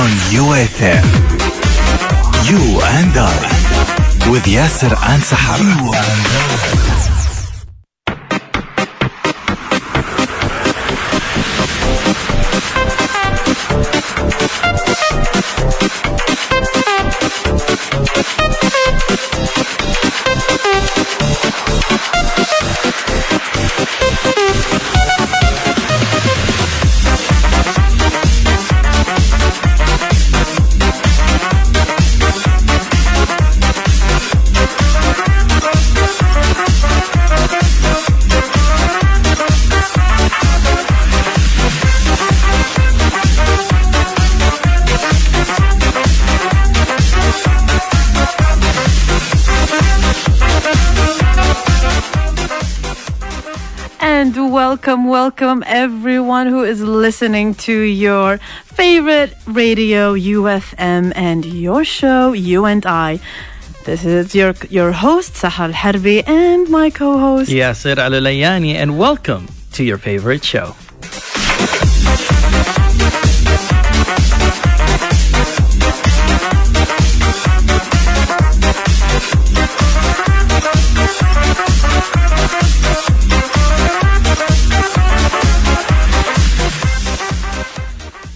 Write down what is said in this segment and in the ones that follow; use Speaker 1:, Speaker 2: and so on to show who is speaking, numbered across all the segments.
Speaker 1: on UFM. You and I with Yasser and Sahar. You and I.
Speaker 2: Welcome everyone who is listening to your favorite radio UFM and your show You and I. This is your host Sahar Harbi and my co-host
Speaker 3: Yasser Al-Layani, and welcome to your favorite show.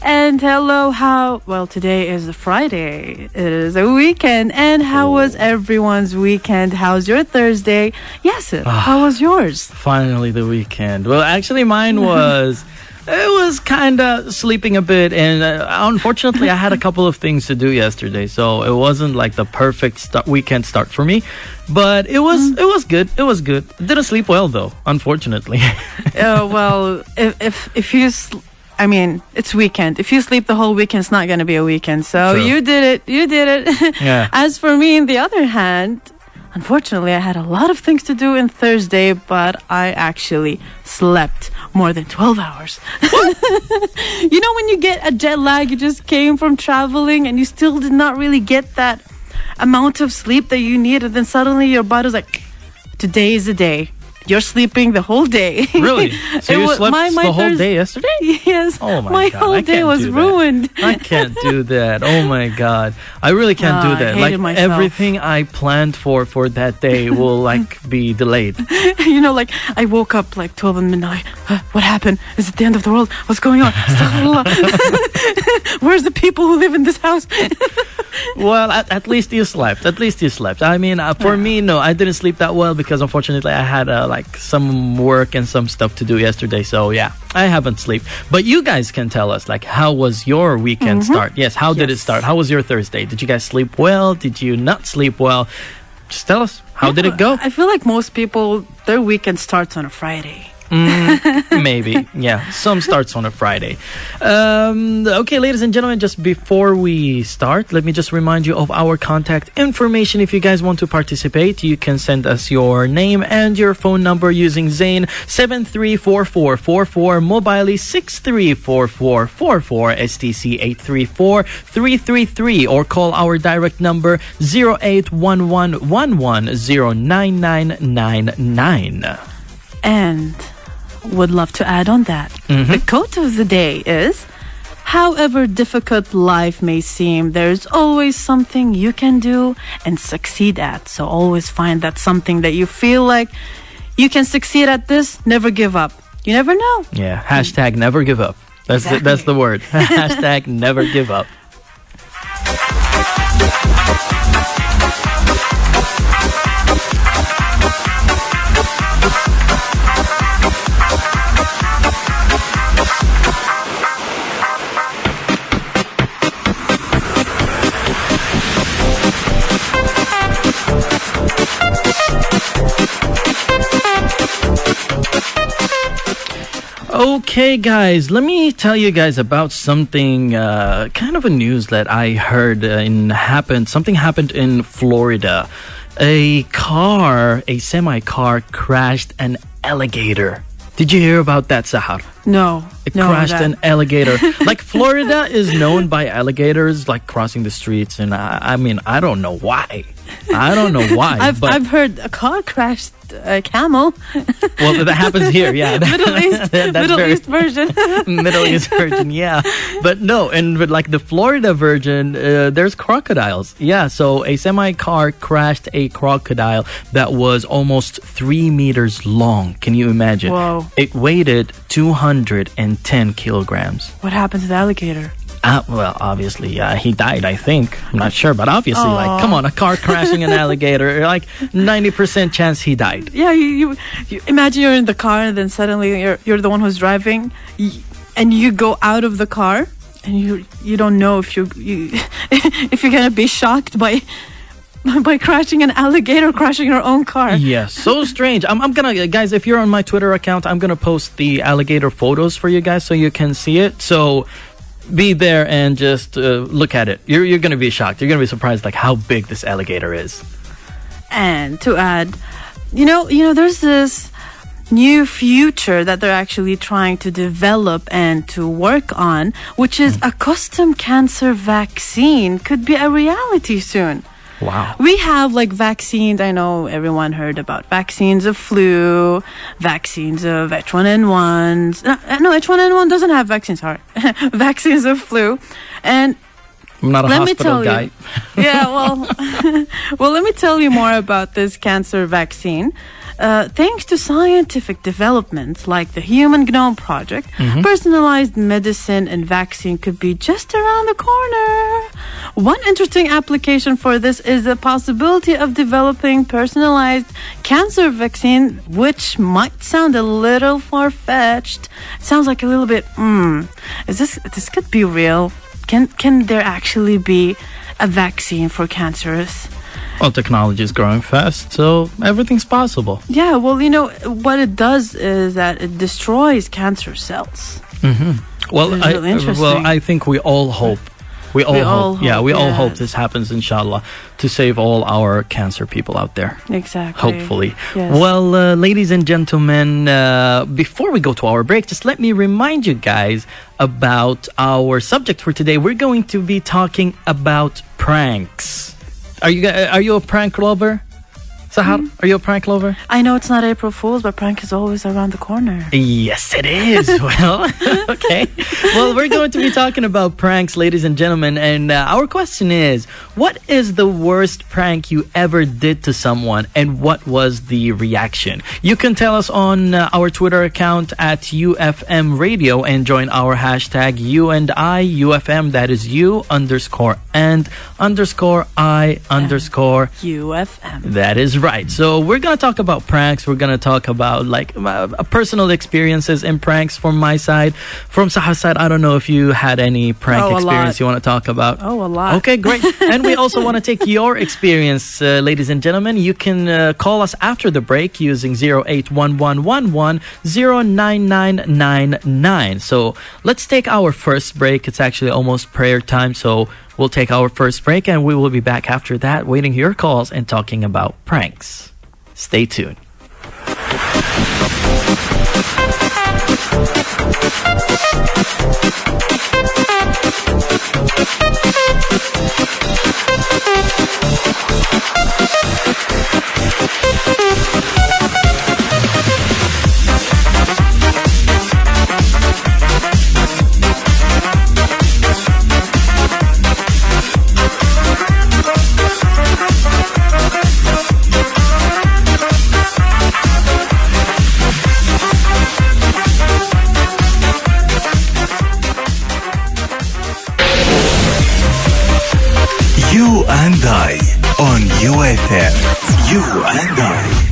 Speaker 2: And hello, today is Friday. It is a weekend. And how was everyone's weekend? How's your Thursday? Yes, how was yours?
Speaker 3: Finally the weekend. Well, actually mine was... It was kind of sleeping a bit, and unfortunately I had a couple of things to do yesterday, so it wasn't like the perfect weekend start for me, but it was good. It was good. Didn't sleep well though, unfortunately.
Speaker 2: Well, if you... I mean, it's weekend. If you sleep the whole weekend, it's not going to be a weekend. So
Speaker 3: True.
Speaker 2: You did it.
Speaker 3: Yeah.
Speaker 2: As for me, on the other hand, unfortunately, I had a lot of things to do on Thursday, but I actually slept more than 12 hours. You know when you get a jet lag, you just came from traveling and you still did not really get that amount of sleep that you need, and then suddenly your body's like, today is the day. You're sleeping the whole day.
Speaker 3: Really? So you slept the whole day yesterday?
Speaker 2: Yes.
Speaker 3: Oh my
Speaker 2: my
Speaker 3: God.
Speaker 2: whole day was ruined.
Speaker 3: I can't do that. Oh my God. I really can't do that.
Speaker 2: I hated
Speaker 3: like
Speaker 2: myself.
Speaker 3: Everything I planned for that day will like be delayed.
Speaker 2: You know, like I woke up like 12 in the midnight. What happened? Is it the end of the world? What's going on? Where's the people who live in this house?
Speaker 3: Well, at least you slept. At least you slept. I mean, for me, no, I didn't sleep that well because unfortunately I had like some work and some stuff to do yesterday. So yeah, I haven't slept. But you guys can tell us, like, how was your weekend start? Yes, how did it start? How was your Thursday? Did you guys sleep well? Did you not sleep well? Just tell us. How did it go?
Speaker 2: I feel like most people, their weekend starts on a Friday.
Speaker 3: Maybe. Yeah, some starts on a Friday. Okay, ladies and gentlemen, just before we start, let me just remind you of our contact information. If you guys want to participate, you can send us your name and your phone number using Zain 734444, Mobile 634444, STC 834333, or call our direct number 0811110999.
Speaker 2: And would love to add on that. The quote of the day is, however difficult life may seem, there's always something you can do and succeed at. So always find that something that you feel like you can succeed at this. Never give up. You never know.
Speaker 3: Yeah, hashtag never give up. That's the word. Hashtag never give up. Okay, guys, let me tell you guys about something, kind of a news that I heard something happened in Florida. A semi-car crashed an alligator. Did you hear about that, Sahar?
Speaker 2: No.
Speaker 3: It crashed an alligator. Like, Florida is known by alligators, like, crossing the streets. And I mean, I don't know why. I don't know why.
Speaker 2: I've heard a car crashed a camel.
Speaker 3: Well, that happens here, yeah.
Speaker 2: Middle East, East version.
Speaker 3: Middle East version, yeah. But no, and with like the Florida version, there's crocodiles. Yeah, so a semi-car crashed a crocodile that was almost 3 meters long. Can you imagine?
Speaker 2: Whoa.
Speaker 3: It weighed 210 kilograms.
Speaker 2: What happened to the alligator?
Speaker 3: Well, obviously, he died, I think. I'm not sure, but obviously, like, come on, a car crashing an alligator, like 90% chance he died.
Speaker 2: Yeah, you imagine you're in the car and then suddenly you're the one who's driving, and you go out of the car and you don't know if you if you're gonna be shocked by crashing an alligator, crashing your own car.
Speaker 3: Yeah, so strange. I'm gonna, guys, if you're on my Twitter account, I'm gonna post the alligator photos for you guys so you can see it. So be there and just look at it. You're gonna be shocked. You're gonna be surprised like how big this alligator is.
Speaker 2: And to add, you know, there's this new future that they're actually trying to develop and to work on, which is a custom cancer vaccine could be a reality soon.
Speaker 3: Wow.
Speaker 2: We have like vaccines. I know everyone heard about vaccines of flu, vaccines of H1N1s. No, H1N1 doesn't have vaccines. Sorry. Vaccines of flu. And
Speaker 3: I'm not a
Speaker 2: let me
Speaker 3: hospital
Speaker 2: tell
Speaker 3: guy.
Speaker 2: you. Yeah, well, let me tell you more about this cancer vaccine. Thanks to scientific developments like the Human Genome Project, personalized medicine and vaccine could be just around the corner. One interesting application for this is the possibility of developing personalized cancer vaccine, which might sound a little far-fetched. It sounds like a little bit, is this could be real? Can there actually be a vaccine for cancers?
Speaker 3: Well, technology is growing fast, so everything's possible.
Speaker 2: Yeah, well, you know, what it does is that it destroys cancer cells.
Speaker 3: Well,
Speaker 2: Which is really interesting.
Speaker 3: I think we all hope. We all hope. Yeah, we all hope this happens, inshallah, to save all our cancer people out there.
Speaker 2: Exactly.
Speaker 3: Hopefully.
Speaker 2: Yes.
Speaker 3: Well, ladies and gentlemen, before we go to our break, just let me remind you guys about our subject for today. We're going to be talking about pranks. Are you a prank lover? Sahar, are you a prank lover?
Speaker 2: I know it's not April Fool's, but prank is always around the corner.
Speaker 3: Yes, it is. Well, okay. Well, we're going to be talking about pranks, ladies and gentlemen. And our question is, what is the worst prank you ever did to someone? And what was the reaction? You can tell us on our Twitter account at UFM Radio and join our hashtag U&I UFM. That is U_and_I_UFM. That is right. So we're going to talk about pranks. We're going to talk about like personal experiences in pranks from my side. From Saha's side, I don't know if you had any prank experience you want to talk about.
Speaker 2: Oh, a lot.
Speaker 3: Okay, great. And we also want to take your experience, ladies and gentlemen. You can call us after the break using 0811110999. So let's take our first break. It's actually almost prayer time. So we'll take our first break and we will be back after that, waiting your calls and talking about pranks. Stay tuned.
Speaker 1: You and I on UFM. You and I.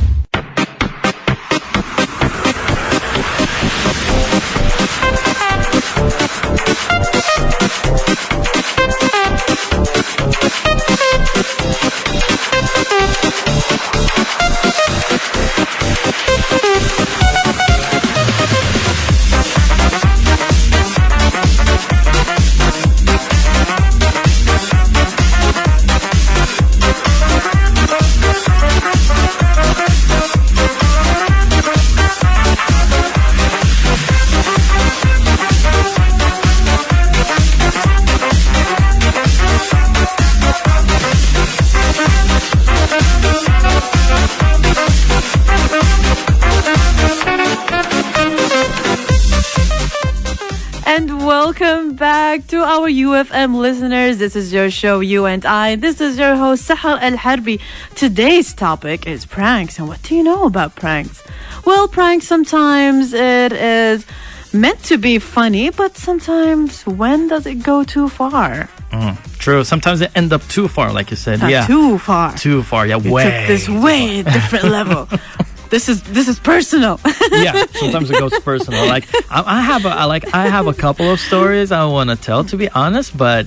Speaker 2: back to our UFM listeners. This is your show, You and I. This is your host, Sahar Al Harbi. Today's topic is pranks. And what do you know about pranks? Well, pranks, sometimes it is meant to be funny, but sometimes when does it go too far?
Speaker 3: True. Sometimes they end up too far, like you said.
Speaker 2: Not
Speaker 3: yeah.
Speaker 2: too far.
Speaker 3: Too far. Yeah,
Speaker 2: You
Speaker 3: way.
Speaker 2: took this way different level. This is personal.
Speaker 3: Yeah, sometimes it goes personal. Like I have a couple of stories I want to tell, to be honest, but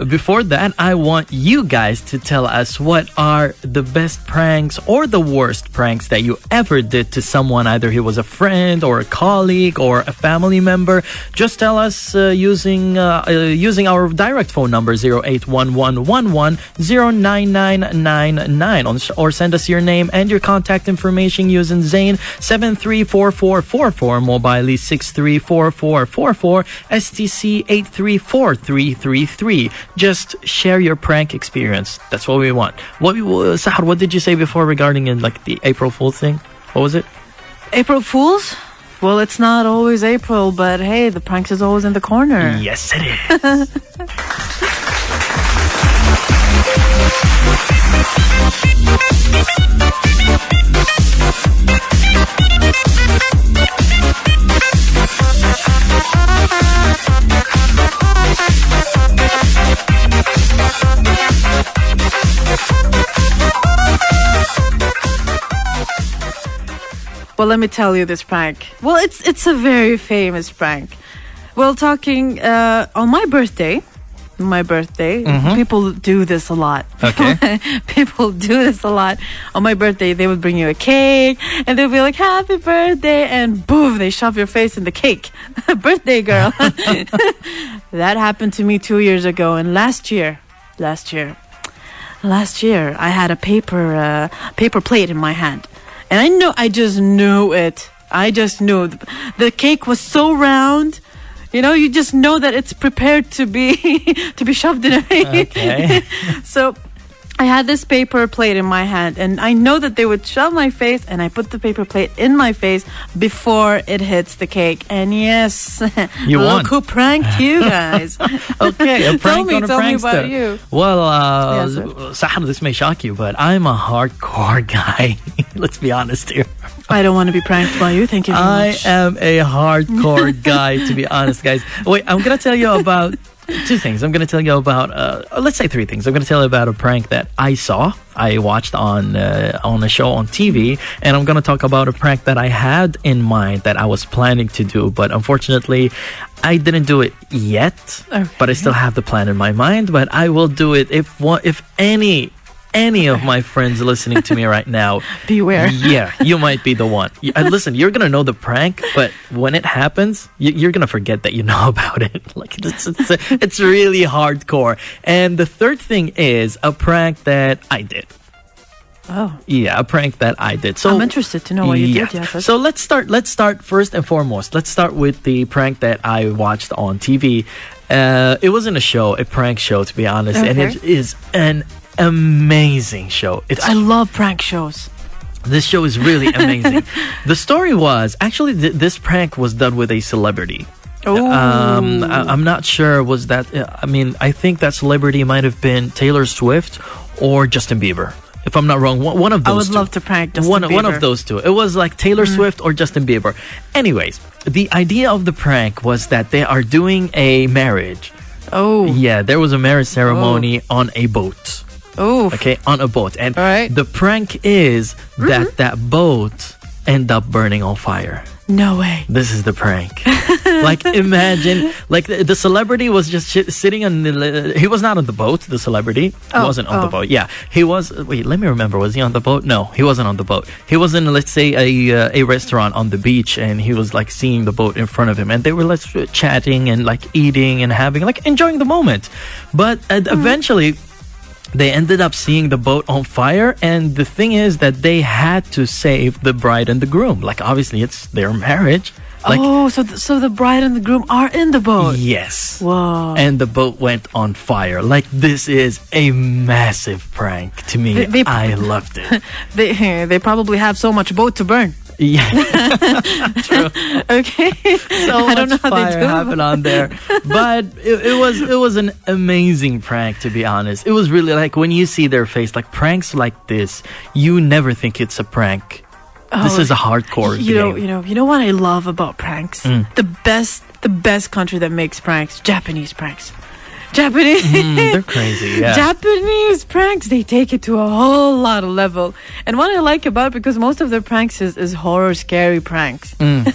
Speaker 3: before that, I want you guys to tell us what are the best pranks or the worst pranks that you ever did to someone, either he was a friend or a colleague or a family member. Just tell us using our direct phone number 0811110999 or send us your name and your contact information using Zain 734444, mobile 634444, STC 834333. Just share your prank experience. That's what we want. Sahar, what did you say before regarding like the April Fool's thing? What was it?
Speaker 2: April Fools? Well, it's not always April, but hey, the pranks is always in the corner.
Speaker 3: Yes, it is.
Speaker 2: Well, let me tell you this prank. Well, it's a very famous prank. Well, talking on my birthday, people do this a lot.
Speaker 3: Okay.
Speaker 2: People do this a lot. On my birthday, they would bring you a cake, and they'll be like, "Happy birthday," and boom, they shove your face in the cake. Birthday girl. That happened to me 2 years ago, and last year, I had a paper plate in my hand. And I just knew it. I just knew. The cake was so round. You know, you just know that it's prepared to be shoved in a face.
Speaker 3: Okay.
Speaker 2: So I had this paper plate in my hand, and I know that they would shove my face, and I put the paper plate in my face before it hits the cake. And yes,
Speaker 3: You won.
Speaker 2: Look who pranked you guys.
Speaker 3: Okay, a prank on a
Speaker 2: tell me
Speaker 3: prankster.
Speaker 2: about you.
Speaker 3: Well,
Speaker 2: Yes, sir.
Speaker 3: Sahar, this may shock you, but I'm a hardcore guy. Let's be honest here.
Speaker 2: I don't want to be pranked by you. Thank you very
Speaker 3: I
Speaker 2: much.
Speaker 3: am a hardcore guy, to be honest, guys. Wait, I'm going to tell you about two things. I'm going to tell you about, let's say three things. I'm going to tell you about a prank that I watched on a show on TV, and I'm going to talk about a prank that I had in mind that I was planning to do, but unfortunately, I didn't do it yet.
Speaker 2: Okay.
Speaker 3: But I still have the plan in my mind. But I will do it if any of my friends listening to me right now,
Speaker 2: Beware.
Speaker 3: yeah, you might be the one. Listen, you're gonna know the prank, but when it happens, you're gonna forget that you know about it. Like it's really hardcore. And the third thing is a prank that I did.
Speaker 2: Oh,
Speaker 3: Yeah, a prank that I did. So
Speaker 2: I'm interested to know what you did. Yes.
Speaker 3: So let's start first and foremost. Let's start with the prank that I watched on TV. It wasn't a show, a prank show, to be honest, and
Speaker 2: Okay.
Speaker 3: it is an amazing show.
Speaker 2: I love prank shows.
Speaker 3: This show is really amazing. The story was actually this prank was done with a celebrity.
Speaker 2: Oh,
Speaker 3: I'm not sure. Was that? I mean, I think that celebrity might have been Taylor Swift or Justin Bieber. If I'm not wrong, one of those.
Speaker 2: I would
Speaker 3: two.
Speaker 2: love to prank Justin
Speaker 3: One
Speaker 2: Bieber.
Speaker 3: of those two. It was like Taylor Swift or Justin Bieber. Anyways, the idea of the prank was that they are doing a marriage.
Speaker 2: Oh,
Speaker 3: Yeah, there was a marriage ceremony on a boat.
Speaker 2: oh,
Speaker 3: Okay, on a boat. And
Speaker 2: All right.
Speaker 3: the prank is that that boat end up burning on fire.
Speaker 2: no way.
Speaker 3: This is the prank. Like, imagine, like the celebrity was just sitting on he was not on the boat, the celebrity. He wasn't on the boat. Yeah, he was, wait, let me remember. Was he on the boat? No, he wasn't on the boat. He was in, let's say, a restaurant on the beach, and he was like seeing the boat in front of him, and they were like chatting and like eating and having, like enjoying the moment. But eventually, they ended up seeing the boat on fire, and the thing is that they had to save the bride and the groom. Like, obviously, it's their marriage. Like,
Speaker 2: so the bride and the groom are in the boat.
Speaker 3: yes.
Speaker 2: Whoa.
Speaker 3: And the boat went on fire. Like, this is a massive prank to me.
Speaker 2: They-
Speaker 3: I loved it.
Speaker 2: They probably have so much boat to burn.
Speaker 3: Yeah, true.
Speaker 2: Okay.
Speaker 3: So
Speaker 2: I don't know
Speaker 3: much
Speaker 2: how they
Speaker 3: fire
Speaker 2: do
Speaker 3: happened on there, but it was an amazing prank, to be honest. It was really like when you see their face, like pranks like this, you never think it's a prank. This is a hardcore game.
Speaker 2: You know what I love about pranks? The best country that makes pranks, Japanese pranks. Japanese
Speaker 3: They're crazy. Yeah.
Speaker 2: Japanese pranks, they take it to a whole lot of level. And what I like about it, because most of their pranks is horror, scary pranks. And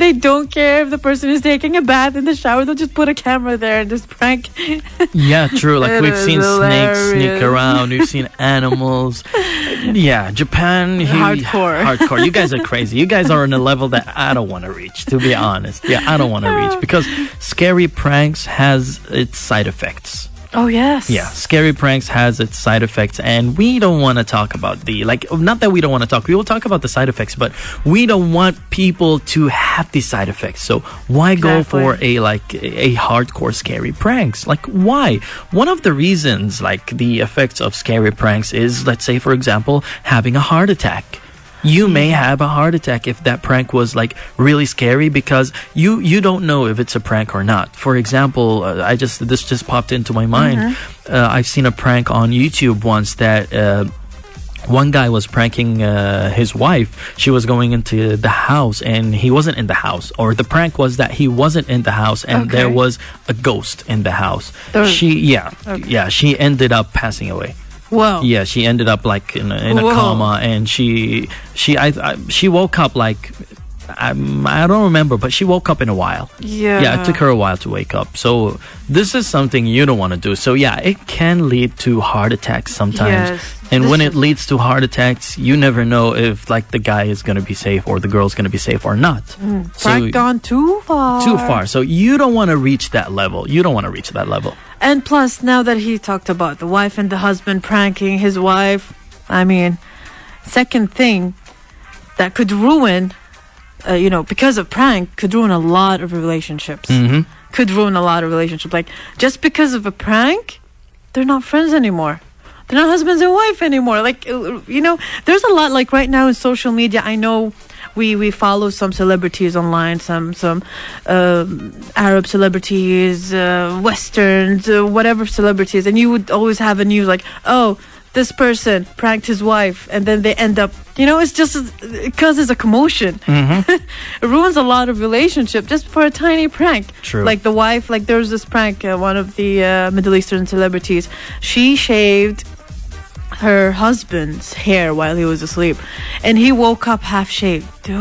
Speaker 2: they don't care if the person is taking a bath in the shower. They'll just put a camera there and just prank.
Speaker 3: Yeah, true. Like
Speaker 2: It
Speaker 3: we've
Speaker 2: is
Speaker 3: seen snakes sneak
Speaker 2: hilarious.
Speaker 3: around. We've seen animals. Yeah, Japan.
Speaker 2: Hardcore.
Speaker 3: You guys are crazy. You guys are on a level that I don't want to reach, to be honest. Yeah, I don't want to reach because scary pranks has its side effects.
Speaker 2: Oh, yes.
Speaker 3: Yeah, scary pranks has its side effects, and we don't want to talk about not that we don't want to talk. We will talk about the side effects, but we don't want people to have these side effects. So why go for a hardcore scary pranks? Like, why? One of the reasons, like the effects of scary pranks is, let's say, for example, having a heart attack. You may have a heart attack if that prank was like really scary because you don't know if it's a prank or not. For example, this just popped into my mind. I've seen a prank on YouTube once that one guy was pranking his wife. She was going into the house and he wasn't in the house, or the prank was that he wasn't in the house and there was a ghost in the house. She ended up passing away.
Speaker 2: Whoa.
Speaker 3: Yeah, she ended up like in a coma, and she woke up like I don't remember, but she woke up in a while. Yeah, it took her a while to wake up. So this is something you don't want to do. So yeah, it can lead to heart attacks sometimes.
Speaker 2: Yes.
Speaker 3: And when it leads to heart attacks, you never know if like the guy is going to be safe or the girl's going to be safe or not.
Speaker 2: Prank gone too far.
Speaker 3: Too far. So you don't want to reach that level.
Speaker 2: And plus, now that he talked about the wife and the husband pranking his wife, I mean, second thing that could ruin, because of prank, could ruin a lot of relationships. Could ruin a lot of relationships. Like, just because of a prank, they're not friends anymore. They're not husbands and wife anymore. Like, there's a lot, like right now in social media, I know we follow some celebrities online, some Arab celebrities, Westerns, whatever celebrities, and you would always have a news like, oh, this person pranked his wife, and then they end up, it's just because it's a commotion. It ruins a lot of relationship just for a tiny prank.
Speaker 3: True.
Speaker 2: Like the wife, like there was this prank, one of the Middle Eastern celebrities, she shaved her husband's hair while he was asleep, and he woke up half shaved. That's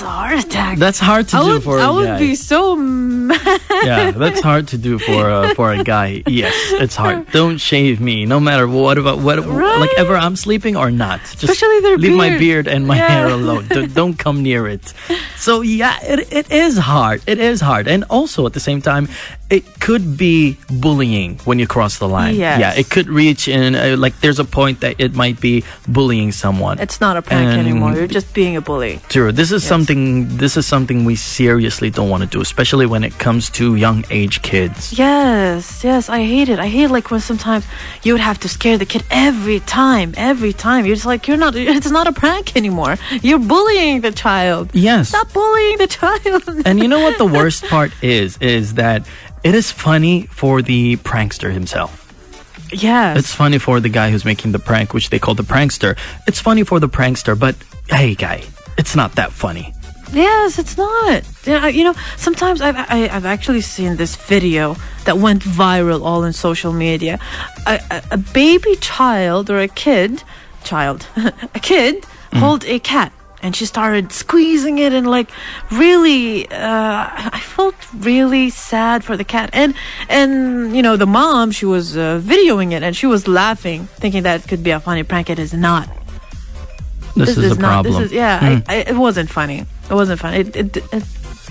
Speaker 2: a heart attack.
Speaker 3: That's hard to do for a guy.
Speaker 2: I would be so mad.
Speaker 3: Yeah, that's hard to do for a guy. Yes, it's hard. Don't shave me, no matter what like ever I'm sleeping or not. Just
Speaker 2: especially their
Speaker 3: leave
Speaker 2: beard.
Speaker 3: my beard and my hair alone. Don't come near it. So yeah, it is hard. It is hard, and also at the same time, it could be bullying when you cross the line.
Speaker 2: Yes.
Speaker 3: Yeah, it could reach in like there's a point that it might be bullying someone.
Speaker 2: It's not a prank anymore. You're just being a bully.
Speaker 3: True. This is something we seriously don't want to do, especially when it comes to young age kids.
Speaker 2: Yes, I hate it. I hate like when sometimes you would have to scare the kid every time. You're just like, it's not a prank anymore. You're bullying the child.
Speaker 3: Yes.
Speaker 2: Stop bullying the child.
Speaker 3: And you know what the worst part is that it is funny for the prankster himself.
Speaker 2: Yes.
Speaker 3: It's funny for the guy who's making the prank, which they call the prankster. It's funny for the prankster, but hey, guy, it's not that funny.
Speaker 2: Yes, it's not. Sometimes I've actually seen this video that went viral all in social media. A baby child or a kid hold a cat. And she started squeezing it and like really, I felt really sad for the cat. And the mom, she was videoing it and she was laughing, thinking that it could be a funny prank. It is not.
Speaker 3: This is a problem.
Speaker 2: It wasn't funny. It wasn't funny. It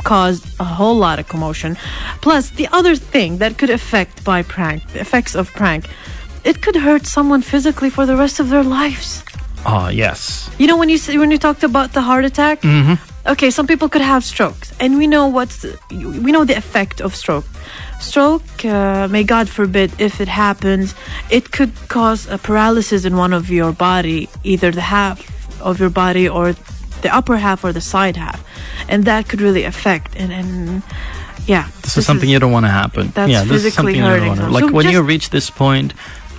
Speaker 2: caused a whole lot of commotion. Plus, the other thing that could affect by prank, the effects of prank, it could hurt someone physically for the rest of their lives.
Speaker 3: Oh, yes.
Speaker 2: When you talked about the heart attack, Okay, some people could have strokes, and we know the effect of stroke. Stroke, may God forbid, if it happens, it could cause a paralysis in one of your body, either the half of your body or the upper half or the side half, and that could really affect and yeah.
Speaker 3: This is something you don't want to happen.
Speaker 2: That's
Speaker 3: yeah, this is something
Speaker 2: physically
Speaker 3: you don't
Speaker 2: hurting
Speaker 3: want to.
Speaker 2: them.
Speaker 3: Like
Speaker 2: So
Speaker 3: when you
Speaker 2: just-
Speaker 3: reach this point,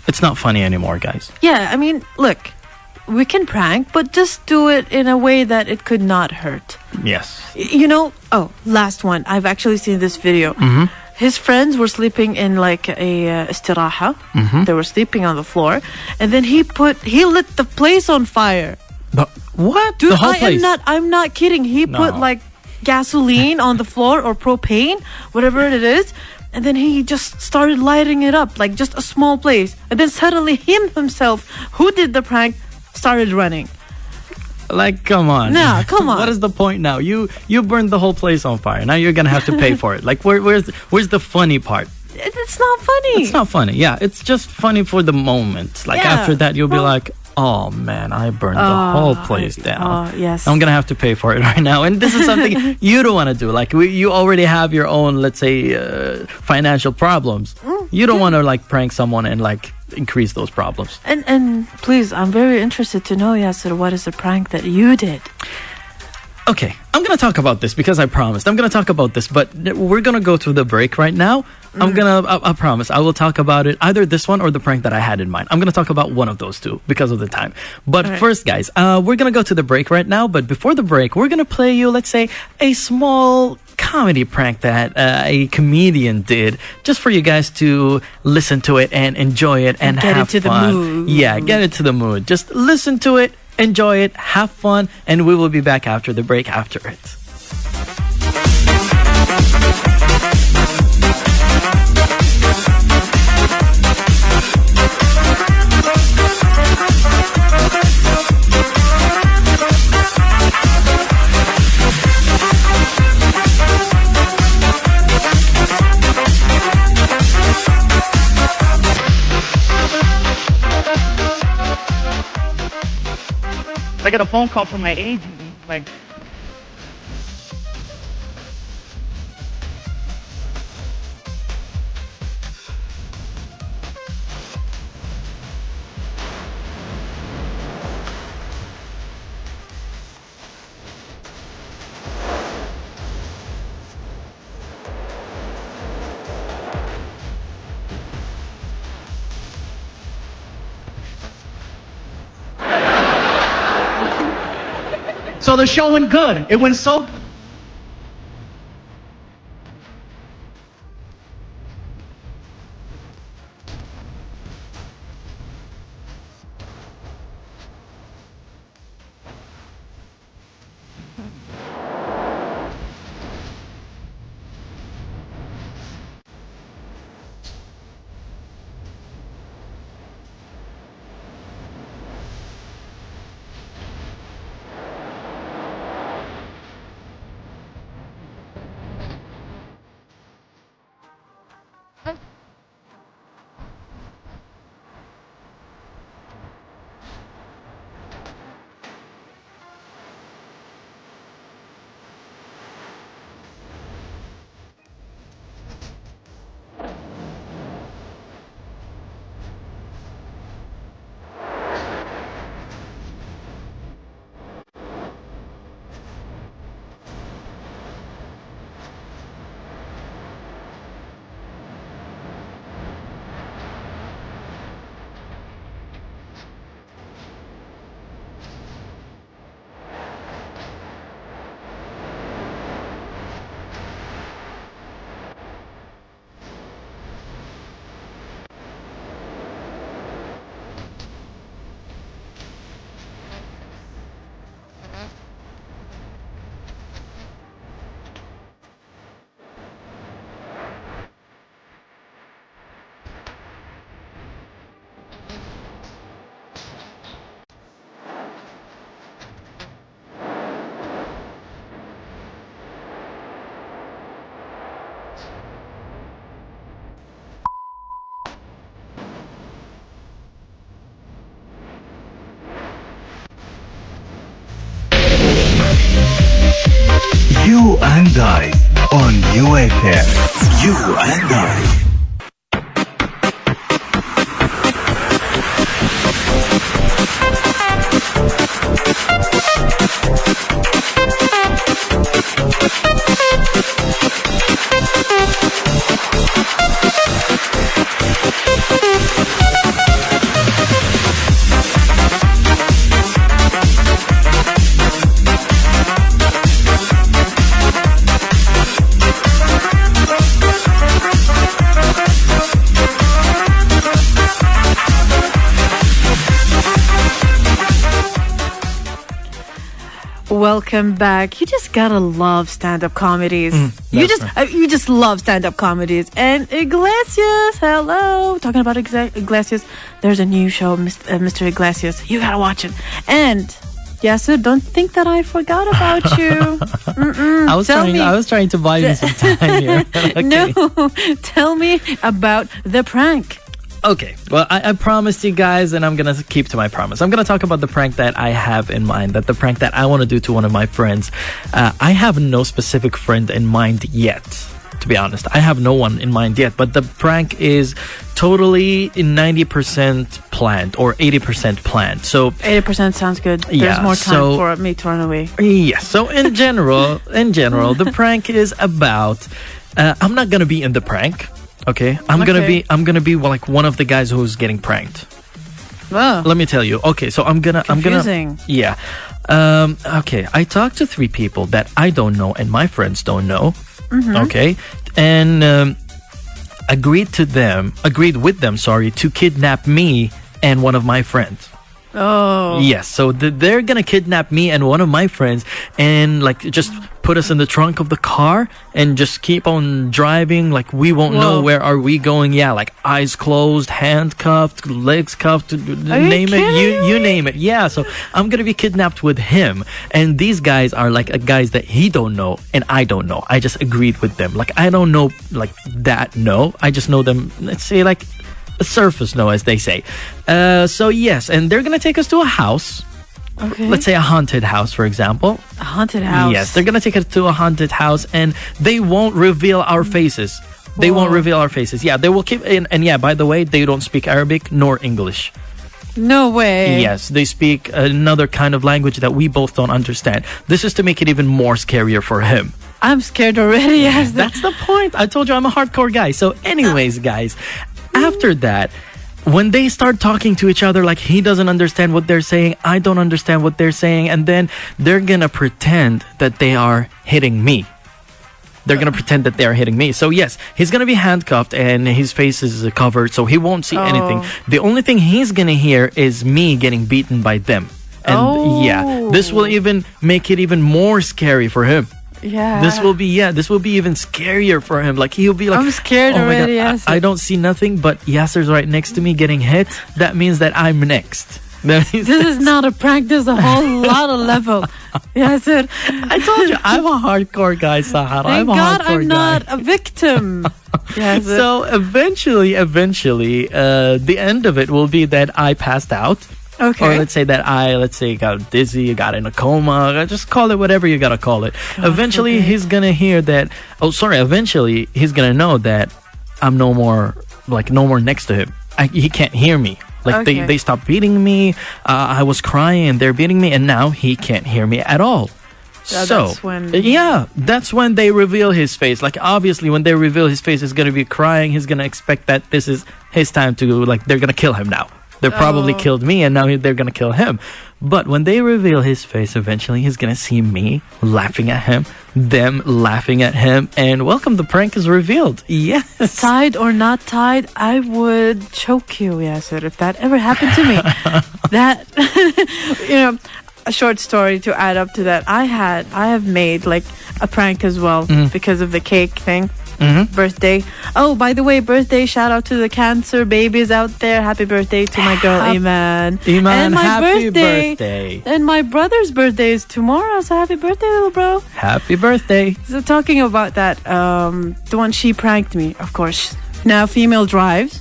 Speaker 3: it's not funny anymore, guys.
Speaker 2: Yeah, I mean, look, we can prank, but just do it in a way that it could not hurt.
Speaker 3: Yes.
Speaker 2: Last one. I've actually seen this video. His friends were sleeping in like a istiraha. They were sleeping on the floor, and then he lit the place on fire.
Speaker 3: But what?
Speaker 2: Dude,
Speaker 3: the whole place?
Speaker 2: I'm not kidding. He put
Speaker 3: No.
Speaker 2: like gasoline on the floor or propane, whatever it is, and then he just started lighting it up, like just a small place. And then suddenly himself, who did the prank, started running.
Speaker 3: Like, come on.
Speaker 2: No, come on.
Speaker 3: What is the point now? You burned the whole place on fire. Now you're gonna have to pay for it. Like, where's the funny part?
Speaker 2: It's not funny.
Speaker 3: It's not funny. Yeah, it's just funny for the moment. Like
Speaker 2: Yeah.
Speaker 3: after that, you'll be
Speaker 2: Well-
Speaker 3: like, oh man, I burned the whole place down.
Speaker 2: Oh, yes.
Speaker 3: I'm gonna have to pay for it right now. And this is something you don't want to do. Like you already have your own, let's say, financial problems. You don't want to like prank someone and like increase those problems.
Speaker 2: And please, I'm very interested to know, Yasser, what is the prank that you did?
Speaker 3: Okay, I'm gonna talk about this because I promised. I'm gonna talk about this, but we're gonna go to the break right now. I promise, I will talk about it, either this one or the prank that I had in mind. I'm gonna talk about one of those two because of the time. But
Speaker 2: All right.
Speaker 3: first, guys, we're gonna go to the break right now. But before the break, we're gonna play you, let's say, a small comedy prank that a comedian did, just for you guys to listen to it and enjoy it and
Speaker 2: get
Speaker 3: have
Speaker 2: into the
Speaker 3: fun.
Speaker 2: mood.
Speaker 3: Yeah, get into the mood. Just listen to it, enjoy it, have fun, and we will be back after the break after it.
Speaker 4: I got a phone call from my agent. Like, so the show went good. It went so good.
Speaker 1: and I on UFM. You and I.
Speaker 2: Welcome back. You just gotta love stand-up comedies. You just love stand-up comedies. And Iglesias, hello. Talking about Iglesias, there's a new show, Mr. Iglesias. You gotta watch it. And Yasser, don't think that I forgot about you.
Speaker 3: I was trying to buy you some time here. Okay.
Speaker 2: No, tell me about the prank.
Speaker 3: Okay, well, I promised you guys, and I'm going to keep to my promise. I'm going to talk about the prank that I have in mind, the prank that I want to do to one of my friends. I have no specific friend in mind yet, to be honest. I have no one in mind yet, but the prank is totally 90% planned or 80% planned. So
Speaker 2: 80% sounds good. There's more time for me to run away.
Speaker 3: Yes, so in general, the prank is about... I'm not going to be in the prank. Okay, I'm gonna be like one of the guys who's getting pranked.
Speaker 2: Oh.
Speaker 3: Let me tell you. Okay, so
Speaker 2: Confusing.
Speaker 3: Yeah. Okay, I talked to 3 people that I don't know and my friends don't know. Okay, and agreed with them, to kidnap me and one of my friends.
Speaker 2: Oh.
Speaker 3: Yes, so they're gonna kidnap me and one of my friends and like just put us in the trunk of the car and just keep on driving. Like we won't know where are we going. Yeah, like eyes closed, handcuffed, legs cuffed, name it, you name it. Yeah, so I'm gonna be kidnapped with him, and these guys are like guys that he don't know and I don't know. I just agreed with them. Like I don't know like that. No, I just know them. Let's say like a surface no, as they say. So yes, and they're gonna take us to a house.
Speaker 2: Okay.
Speaker 3: Let's say a haunted house, for example.
Speaker 2: A haunted house.
Speaker 3: Yes, they're gonna take us to a haunted house, and they won't reveal our faces. They won't reveal our faces. Yeah, they will keep in. And yeah, by the way, they don't speak Arabic nor English.
Speaker 2: No way.
Speaker 3: Yes, they speak another kind of language that we both don't understand. This is to make it even more scarier for him.
Speaker 2: I'm scared already. Yes,
Speaker 3: that's the point. I told you I'm a hardcore guy. So anyways, guys, after that, when they start talking to each other, like he doesn't understand what they're saying, I don't understand what they're saying, and then they're gonna pretend that they are hitting me. They're gonna pretend that they are hitting me. So yes, he's gonna be handcuffed and his face is covered, so he won't see anything. The only thing he's gonna hear is me getting beaten by them. And yeah, this will even make it even more scary for him.
Speaker 2: Yeah.
Speaker 3: This will be even scarier for him. Like he'll be like,
Speaker 2: I'm scared already.
Speaker 3: God, I don't see nothing, but Yasser's right next to me getting hit. That means that I'm next.
Speaker 2: This is not a prank. There's a whole lot of level. Yasser,
Speaker 3: I told you I'm a hardcore guy, Sahar.
Speaker 2: Thank God I'm not a victim. Yasser.
Speaker 3: So eventually, the end of it will be that I passed out.
Speaker 2: Okay.
Speaker 3: Or let's say got dizzy, got in a coma, just call it whatever you gotta call it. Eventually he's gonna hear that, eventually he's gonna know that I'm no more next to him. He can't hear me. Like they stopped beating me, I was crying and they're beating me, and now he can't hear me at all.
Speaker 2: That's when
Speaker 3: that's when they reveal his face. Like obviously when they reveal his face, he's gonna be crying, he's gonna expect that this is his time to, like, they're gonna kill him now. They probably killed me and now they're going to kill him. But when they reveal his face, eventually he's going to see me laughing at him, them laughing at him, and welcome, the prank is revealed. Yes.
Speaker 2: Tied or not tied, I would choke you, Yasser, if that ever happened to me. That, a short story to add up to that. I have made like a prank as well because of the cake thing. Birthday. Oh, by the way, birthday shout out to the cancer babies out there. Happy birthday to my girl Iman.
Speaker 3: And my happy birthday.
Speaker 2: And my brother's birthday is tomorrow, so happy birthday, little bro.
Speaker 3: Happy birthday.
Speaker 2: So talking about that, the one she pranked me, of course. Now female drives.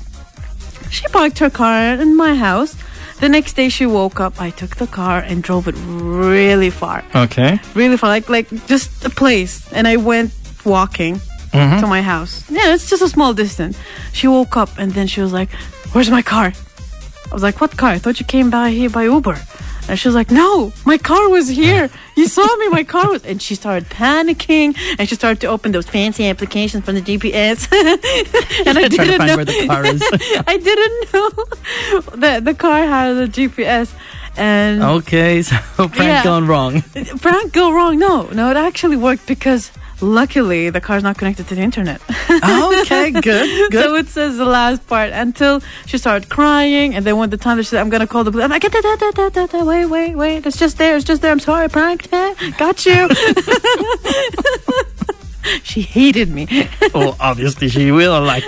Speaker 2: She parked her car in my house, The next day she woke up. I took the car and drove it really far.
Speaker 3: Okay.
Speaker 2: Really far. Like just a place. And I went walking to my house. Yeah, it's just a small distance. She woke up and then she was like, "Where's my car?" I was like, "What car? I thought you came by here by Uber." And she was like, "No, my car was here. You saw me, my car was..." And she started panicking and she started to open those fancy applications from the GPS. And I
Speaker 3: Trying to
Speaker 2: didn't
Speaker 3: find
Speaker 2: know
Speaker 3: where the car is.
Speaker 2: I didn't know that the car had a GPS. And
Speaker 3: Okay, so prank
Speaker 2: Yeah.
Speaker 3: gone wrong.
Speaker 2: prank go wrong. No, it actually worked because luckily the car's not connected to the internet.
Speaker 3: Okay, good.
Speaker 2: So it says the last part until she started crying, and then when the time that she said, "I'm gonna call the police," I'm like, wait, it's just there, I'm sorry, pranked, got you. She hated me.
Speaker 3: Well, obviously she will. Like,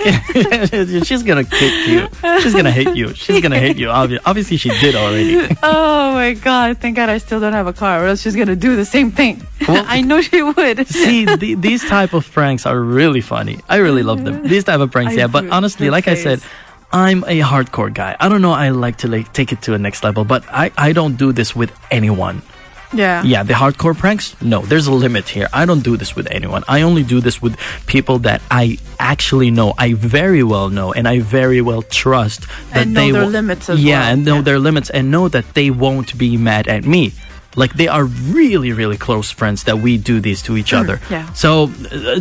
Speaker 3: she's gonna kick you. She's gonna hate you. She's gonna hate you. Obviously, she did already.
Speaker 2: Oh my god! Thank God I still don't have a car, or else she's gonna do the same thing.
Speaker 3: Well,
Speaker 2: I know she would.
Speaker 3: See, these type of pranks are really funny. I really love them. These type of pranks,
Speaker 2: I
Speaker 3: yeah. But
Speaker 2: do.
Speaker 3: honestly,
Speaker 2: Her
Speaker 3: like I said,
Speaker 2: face.
Speaker 3: I'm a hardcore guy. I don't know. I like to take it to a next level, but I don't do this with anyone.
Speaker 2: Yeah.
Speaker 3: Yeah, the hardcore pranks, no, there's a limit here. I don't do this with anyone. I only do this with people that I actually know, I very well know, and I very well trust that
Speaker 2: And know
Speaker 3: they
Speaker 2: their
Speaker 3: wo-
Speaker 2: limits as
Speaker 3: yeah,
Speaker 2: well.
Speaker 3: and know
Speaker 2: Yeah.
Speaker 3: their limits and know that they won't be mad at me. Like, they are really, really close friends that we do these to each other.
Speaker 2: yeah.
Speaker 3: So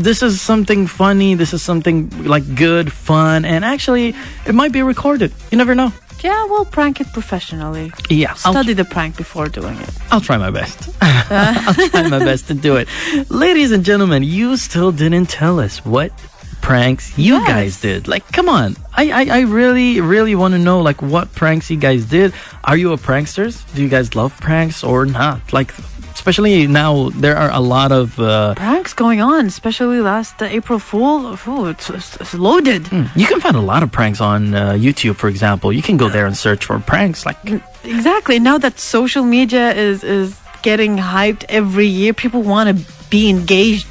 Speaker 3: this is something funny. This is something like good, fun, and actually, it might be recorded. You never know.
Speaker 2: Yeah, we'll prank it professionally.
Speaker 3: Yeah,
Speaker 2: Study the prank before doing it.
Speaker 3: I'll try my best. I'll try my best to do it. Ladies and gentlemen, you still didn't tell us what pranks you
Speaker 2: Yes.
Speaker 3: guys did. Like, come on. I really, really want to know, like, what pranks you guys did. Are you a pranksters? Do you guys love pranks or not? Like, especially now, there are a lot of...
Speaker 2: Pranks going on, especially last April Fool. Oh, it's loaded.
Speaker 3: you can find a lot of pranks on YouTube, for example. You can go there and search for pranks. Like,
Speaker 2: Exactly. Now that social media is getting hyped every year, people want to be engaged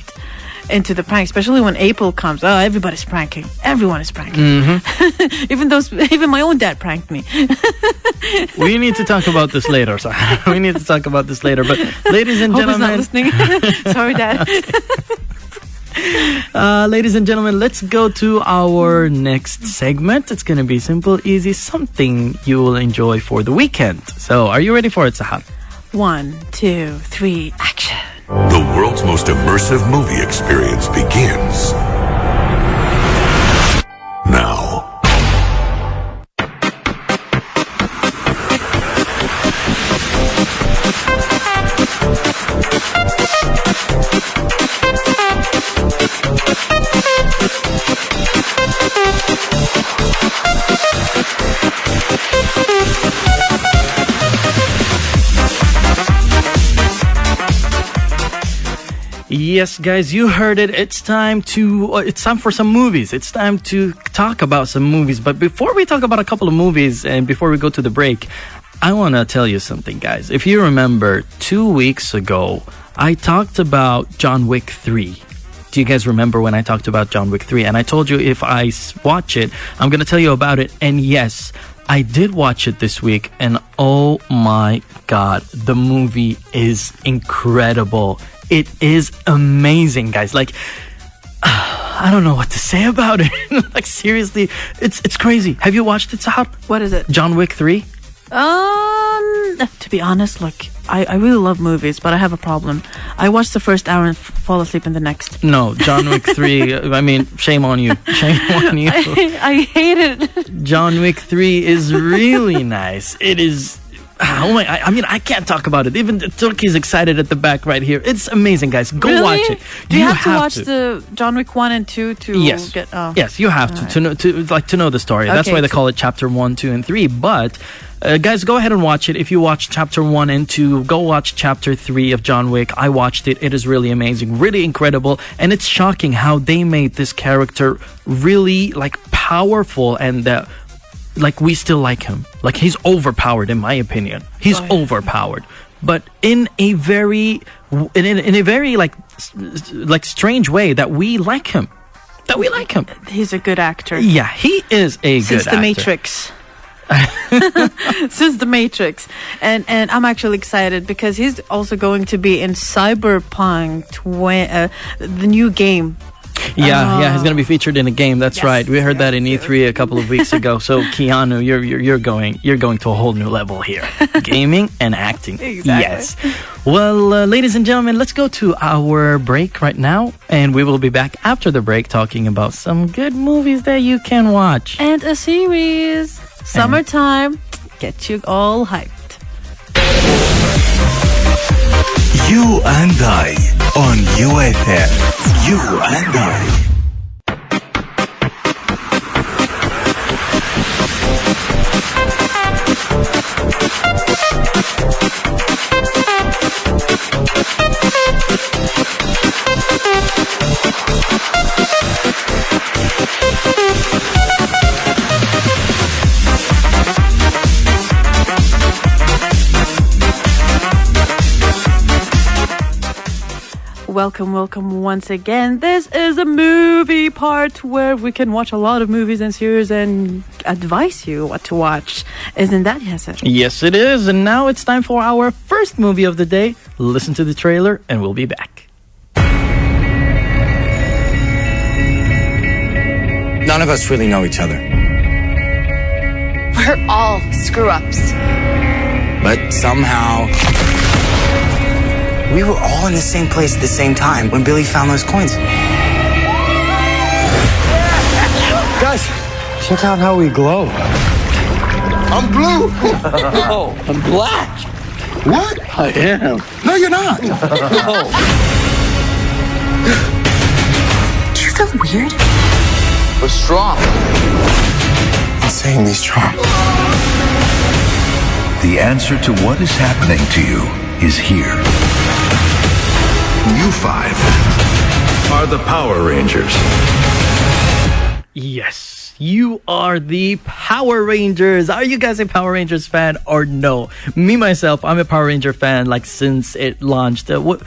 Speaker 2: into the prank, especially when April comes. Oh, everybody's pranking. Everyone is pranking. Even my own dad pranked me.
Speaker 3: we need to talk about this later. So we need to talk about this later. But ladies and
Speaker 2: Hope he's not
Speaker 3: gentlemen,
Speaker 2: listening. Sorry, Dad.
Speaker 3: ladies and gentlemen, let's go to our next segment. It's going to be simple, easy, something you will enjoy for the weekend. So, are you ready for it, Sahar?
Speaker 2: 1, 2, 3, action.
Speaker 1: The world's most immersive movie experience begins now.
Speaker 3: Yes, guys, you heard it. It's time for some movies. It's time to talk about some movies. But before we talk about a couple of movies and before we go to the break, I want to tell you something, guys. If you remember, 2 weeks ago, I talked about John Wick 3. Do you guys remember when I talked about John Wick 3? And I told you if I watch it, I'm going to tell you about it. And yes, I did watch it this week. And oh my God, the movie is incredible. It is amazing, guys. Like, I don't know what to say about it. Like, seriously, it's crazy. Have you watched it, Sahar?
Speaker 2: What is it?
Speaker 3: John Wick 3?
Speaker 2: To be honest, look, I really love movies, but I have a problem. I watch the first hour and fall asleep in the next.
Speaker 3: No, John Wick 3. I mean, shame on you. Shame on you.
Speaker 2: I hate it.
Speaker 3: John Wick 3 is really nice. It is... Oh my! I mean, I can't talk about it. Even Turkey's excited at the back right here. It's amazing, guys. Go
Speaker 2: Really?
Speaker 3: watch it.
Speaker 2: Do you have to watch the John Wick 1 and 2 to
Speaker 3: Yes.
Speaker 2: get... Oh.
Speaker 3: Yes, you have to know the story. That's
Speaker 2: Okay,
Speaker 3: why they
Speaker 2: so-
Speaker 3: call it chapter 1, 2, and 3. But guys, go ahead and watch it. If you watch chapter 1 and 2, go watch chapter 3 of John Wick. I watched it. It is really amazing, really incredible, and it's shocking how they made this character really like powerful and like we still like him. Like, he's overpowered in my opinion. He's overpowered, but in a very like strange way that we like him. That we like him.
Speaker 2: He's a good actor.
Speaker 3: Yeah, he is a
Speaker 2: Since
Speaker 3: good
Speaker 2: The
Speaker 3: actor.
Speaker 2: Matrix. since The Matrix. And I'm actually excited because he's also going to be in Cyberpunk, the new game.
Speaker 3: Yeah, he's going to be featured in a game. That's
Speaker 2: Yes.
Speaker 3: right. We heard that in E3 a couple of weeks ago. So Keanu, you're going to a whole new level here. Gaming and acting.
Speaker 2: Exactly.
Speaker 3: Yes. Well, ladies and gentlemen, let's go to our break right now, and we will be back after the break talking about some good movies that you can watch.
Speaker 2: And a series. Summertime. Get you all hyped.
Speaker 1: You and I on UFM. You and I.
Speaker 2: Welcome once again. This is a movie part where we can watch a lot of movies and series and advise you what to watch. Isn't that, Yasser?
Speaker 3: Yes, it is. And now it's time for our first movie of the day. Listen to the trailer, and we'll be back.
Speaker 5: None of us really know each other.
Speaker 6: We're all screw-ups.
Speaker 5: But somehow, we were all in the same place at the same time when Billy found those coins.
Speaker 7: Guys, check out how we glow.
Speaker 8: I'm blue.
Speaker 7: Oh, I'm black.
Speaker 8: What?
Speaker 7: I am.
Speaker 8: No, you're not.
Speaker 6: Do you feel weird?
Speaker 7: We're strong.
Speaker 8: I'm saying be strong.
Speaker 1: The answer to what is happening to you is here. You five are the Power Rangers.
Speaker 3: Yes, you are the Power Rangers. Are you guys a Power Rangers fan or no? Me, myself, I'm a Power Ranger fan like since it launched. It was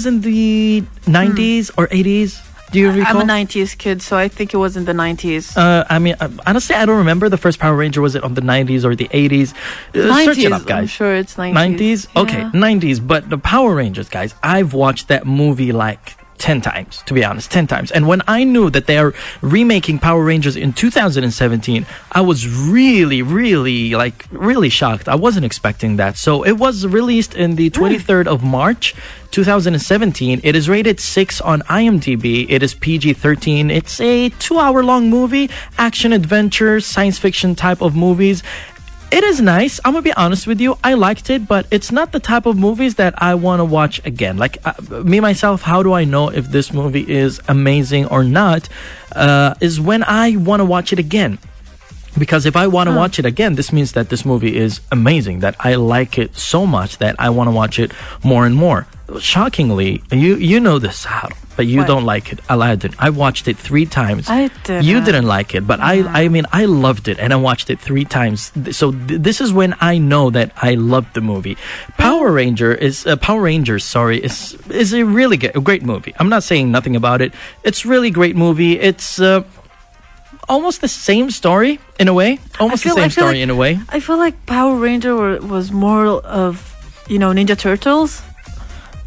Speaker 3: in the 90s or 80s. Do you recall?
Speaker 2: I'm a 90s kid, so I think it was in the 90s.
Speaker 3: I mean, honestly, I don't remember the first Power Ranger. Was it on the 90s or the 80s? Search it up, guys.
Speaker 2: I'm sure it's 90s.
Speaker 3: 90s? Okay,
Speaker 2: Yeah.
Speaker 3: 90s. But the Power Rangers, guys, I've watched that movie like 10 times, to be honest, 10 times. And when I knew that they are remaking Power Rangers in 2017, I was really shocked. I wasn't expecting that. So it was released in the 23rd of March, 2017. It is rated 6 on IMDb. It is PG-13. It's a 2-hour-long movie, action, adventure, science fiction type of movies. It is nice. I'm gonna be honest with you. I liked it, but it's not the type of movies that I want to watch again. Like me myself, how do I know if this movie is amazing or not? Is when I want to watch it again. Because if I want to watch it again, this means that this movie is amazing, that I like it so much that I want to watch it more and more. Shockingly, you know this, Sahar, but you
Speaker 2: What?
Speaker 3: don't like it. Aladdin. I watched it 3 times.
Speaker 2: I didn't.
Speaker 3: You didn't like it, but I mean, I loved it, and I watched it 3 times. So this is when I know that I loved the movie. Power Rangers, is a really great movie. I'm not saying nothing about it. It's really great movie. It's almost the same story in a way.
Speaker 2: I feel like- I feel like Power Ranger was more of, Ninja Turtles.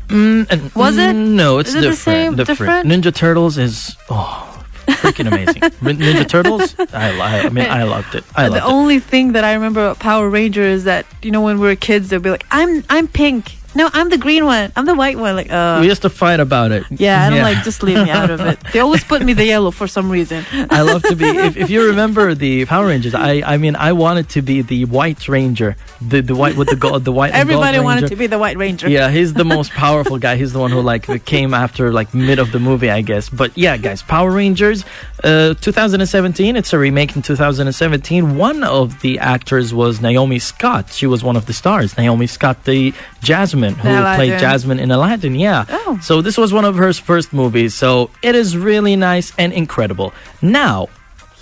Speaker 2: Was it?
Speaker 3: No, it's
Speaker 2: Is it the
Speaker 3: different.
Speaker 2: same? Different?
Speaker 3: Ninja Turtles is freaking amazing. Ninja Turtles, I loved it. I loved
Speaker 2: The only thing that I remember about Power Ranger is that, when we were kids, they'd be like, I'm pink. No, I'm the green one. I'm the white one. Like,
Speaker 3: We used to fight about it.
Speaker 2: yeah, I'm like, just leave me out of it. They always put me the yellow for some reason.
Speaker 3: I love to be. If you remember the Power Rangers, I mean, I wanted to be the White Ranger, the white with the gold, the white. and gold
Speaker 2: Everybody wanted
Speaker 3: Ranger.
Speaker 2: to be the White Ranger.
Speaker 3: Yeah, he's the most powerful guy. He's the one who came after mid of the movie, I guess. But yeah, guys, Power Rangers, 2017. It's a remake in 2017. One of the actors was Naomi Scott. She was one of the stars. Naomi Scott, the Jasmine, who
Speaker 2: Aladdin.
Speaker 3: played Jasmine in Aladdin. Yeah.
Speaker 2: Oh.
Speaker 3: So this was one of her first movies. So it is really nice and incredible. Now,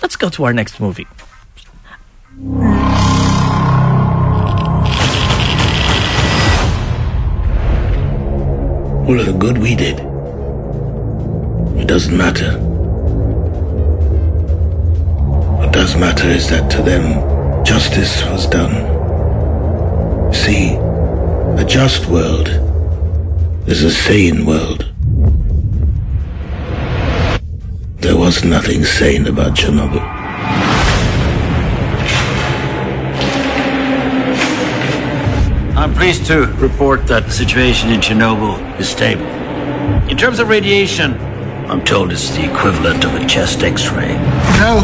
Speaker 3: let's go to our next movie.
Speaker 9: All of the good we did, it doesn't matter. What does matter is that to them, justice was done. See, a just world is a sane world. There was nothing sane about Chernobyl.
Speaker 10: I'm pleased to report that the situation in Chernobyl is stable. In terms of radiation, I'm told it's the equivalent of a chest x-ray.
Speaker 8: No,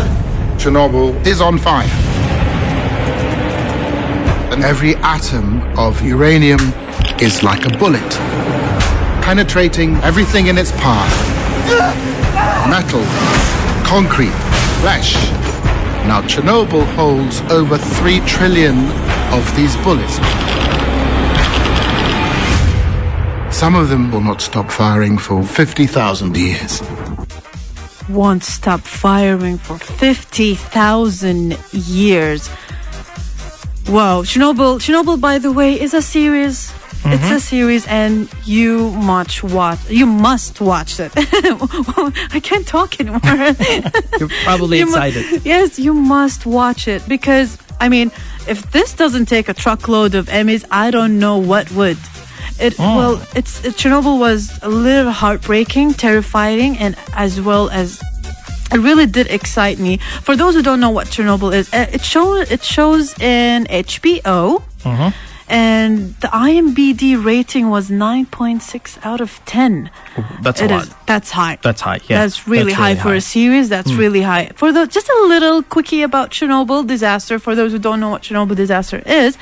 Speaker 8: Chernobyl is on fire. And every atom of uranium is like a bullet, penetrating everything in its path. Metal, concrete, flesh. Now, Chernobyl holds over 3 trillion of these bullets. Some of them will not stop firing for 50,000 years.
Speaker 2: Won't stop firing for 50,000 years. Wow, Chernobyl, by the way, is a series. It's a series, and you must watch it. I can't talk anymore.
Speaker 3: You're probably excited.
Speaker 2: Yes, you must watch it, because, I mean, if this doesn't take a truckload of Emmys, I don't know what would. Chernobyl was a little heartbreaking, terrifying, and as well as it really did excite me. For those who don't know what Chernobyl is, it shows in HBO, and the IMDb rating was 9.6 out of 10.
Speaker 3: That's a lot.
Speaker 2: That's high.
Speaker 3: That's high. Yeah,
Speaker 2: that's really high for a series. That's really high. For just a little quickie about Chernobyl disaster. For those who don't know what Chernobyl disaster is.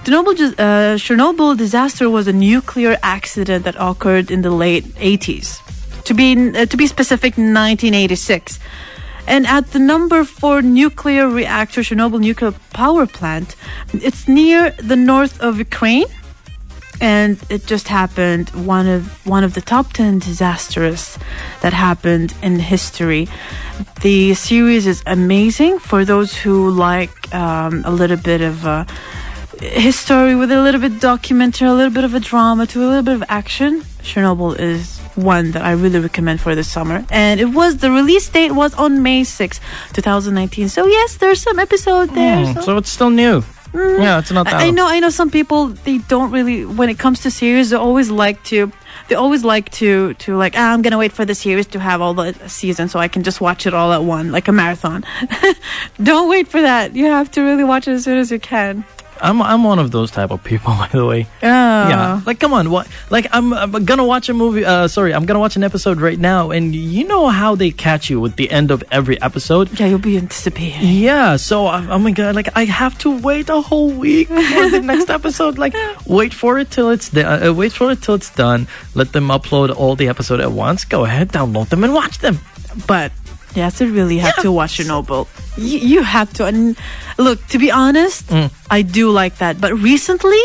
Speaker 2: Chernobyl disaster was a nuclear accident that occurred in the late 80s. To be specific, 1986. And at the number 4 nuclear reactor, Chernobyl nuclear power plant, it's near the north of Ukraine. And it just happened, one of the top 10 disasters that happened in history. The series is amazing for those who like a little bit of history with a little bit documentary, a little bit of a drama to a little bit of action. Chernobyl is one that I really recommend for this summer. And the release date was on May 6, 2019. So yes, there's some episode there.
Speaker 3: So it's still new. Yeah, it's not that
Speaker 2: I know some people, they don't really, when it comes to series, they always like to I'm gonna wait for the series to have all the seasons so I can just watch it all at one, like a marathon. Don't wait for that. You have to really watch it as soon as you can.
Speaker 3: I'm one of those type of people, by the way. Yeah. Like, come on. What? Like, I'm gonna watch a movie. I'm gonna watch an episode right now, and you know how they catch you with the end of every episode.
Speaker 2: Yeah, you'll be anticipating.
Speaker 3: Yeah. So, oh my god, like I have to wait a whole week for the next episode. Like, wait for it till it's done. Wait for it till it's done. Let them upload all the episode at once. Go ahead, download them and watch them.
Speaker 2: But yes, you really have to watch Chernobyl. You have to. And look, to be honest, I do like that. But recently,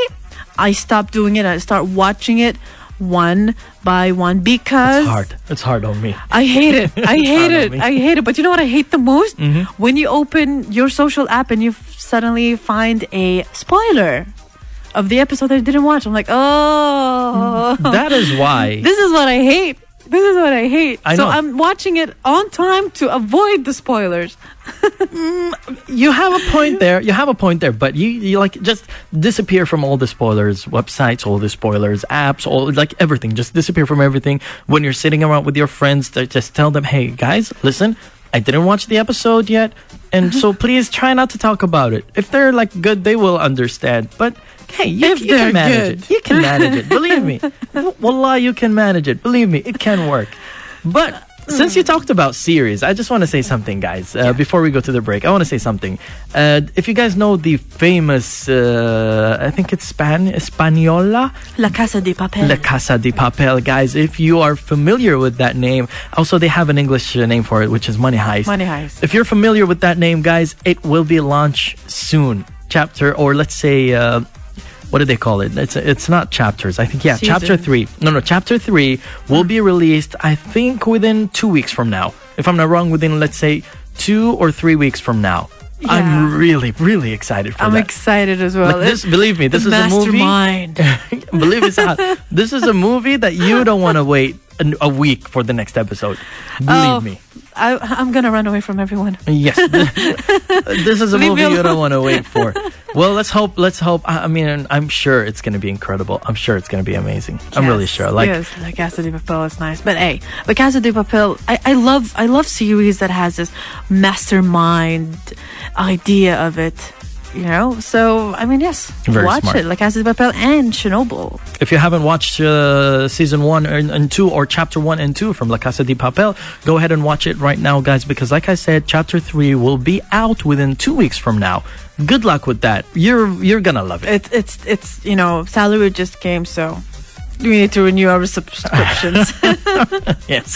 Speaker 2: I stopped doing it. I start watching it one by one because
Speaker 3: it's hard on me.
Speaker 2: I hate it. I hate it. But you know what I hate the most? When you open your social app and you suddenly find a spoiler of the episode that I didn't watch. I'm like, oh.
Speaker 3: That is why.
Speaker 2: This is what I hate.
Speaker 3: I
Speaker 2: so
Speaker 3: know.
Speaker 2: I'm watching it on time to avoid the spoilers.
Speaker 3: You have a point there. But you like just disappear from all the spoilers, websites, all the spoilers, apps, all like everything. Just disappear from everything. When you're sitting around with your friends, just tell them, hey guys, listen, I didn't watch the episode yet, and so please try not to talk about it. If they're like good, they will understand. But hey, you can manage it. You can manage it. Believe me. Wallah, you can manage it. Believe me, it can work. But since you talked about series, I just want to say something, guys. Before we go to the break, I want to say something. If you guys know the famous, I think it's Española?
Speaker 2: La Casa de Papel.
Speaker 3: La Casa de Papel, guys. If you are familiar with that name, also they have an English name for it, which is Money Heist.
Speaker 2: Money Heist.
Speaker 3: If you're familiar with that name, guys, it will be launched soon. Chapter, or let's say, what do they call it? It's not chapters. I think, yeah,
Speaker 2: Season.
Speaker 3: chapter 3. No, chapter 3 will be released, I think, within 2 weeks from now. If I'm not wrong, within, let's say, 2 or 3 weeks from now.
Speaker 2: Yeah.
Speaker 3: I'm really, really excited for that.
Speaker 2: I'm excited as well.
Speaker 3: Like this, believe me, this is a movie.
Speaker 2: Mastermind.
Speaker 3: Believe it's not. This is a movie that you don't want to wait a week for the next episode. Believe me.
Speaker 2: I'm gonna run away from everyone.
Speaker 3: Yes. This is a
Speaker 2: Leave
Speaker 3: movie
Speaker 2: me
Speaker 3: you don't
Speaker 2: alone.
Speaker 3: want to wait for. Well, let's hope. I mean, I'm sure it's going to be incredible. I'm sure it's going to be amazing. I'm really sure. Like,
Speaker 2: yes, La Casa de Papel is nice. But hey, La Casa de Papel, I love series that has this mastermind idea of it. You know, so I mean, yes,
Speaker 3: Very
Speaker 2: watch
Speaker 3: smart.
Speaker 2: it. La Casa de Papel and Chernobyl.
Speaker 3: if you haven't watched season 1 and 2 or chapter 1 and 2 from La Casa de Papel, go ahead and watch it right now, guys, because like I said, chapter 3 will be out within 2 weeks from now. Good luck with that. You're gonna love it.
Speaker 2: It's you know, salary just came, so we need to renew our subscriptions.
Speaker 3: Yes.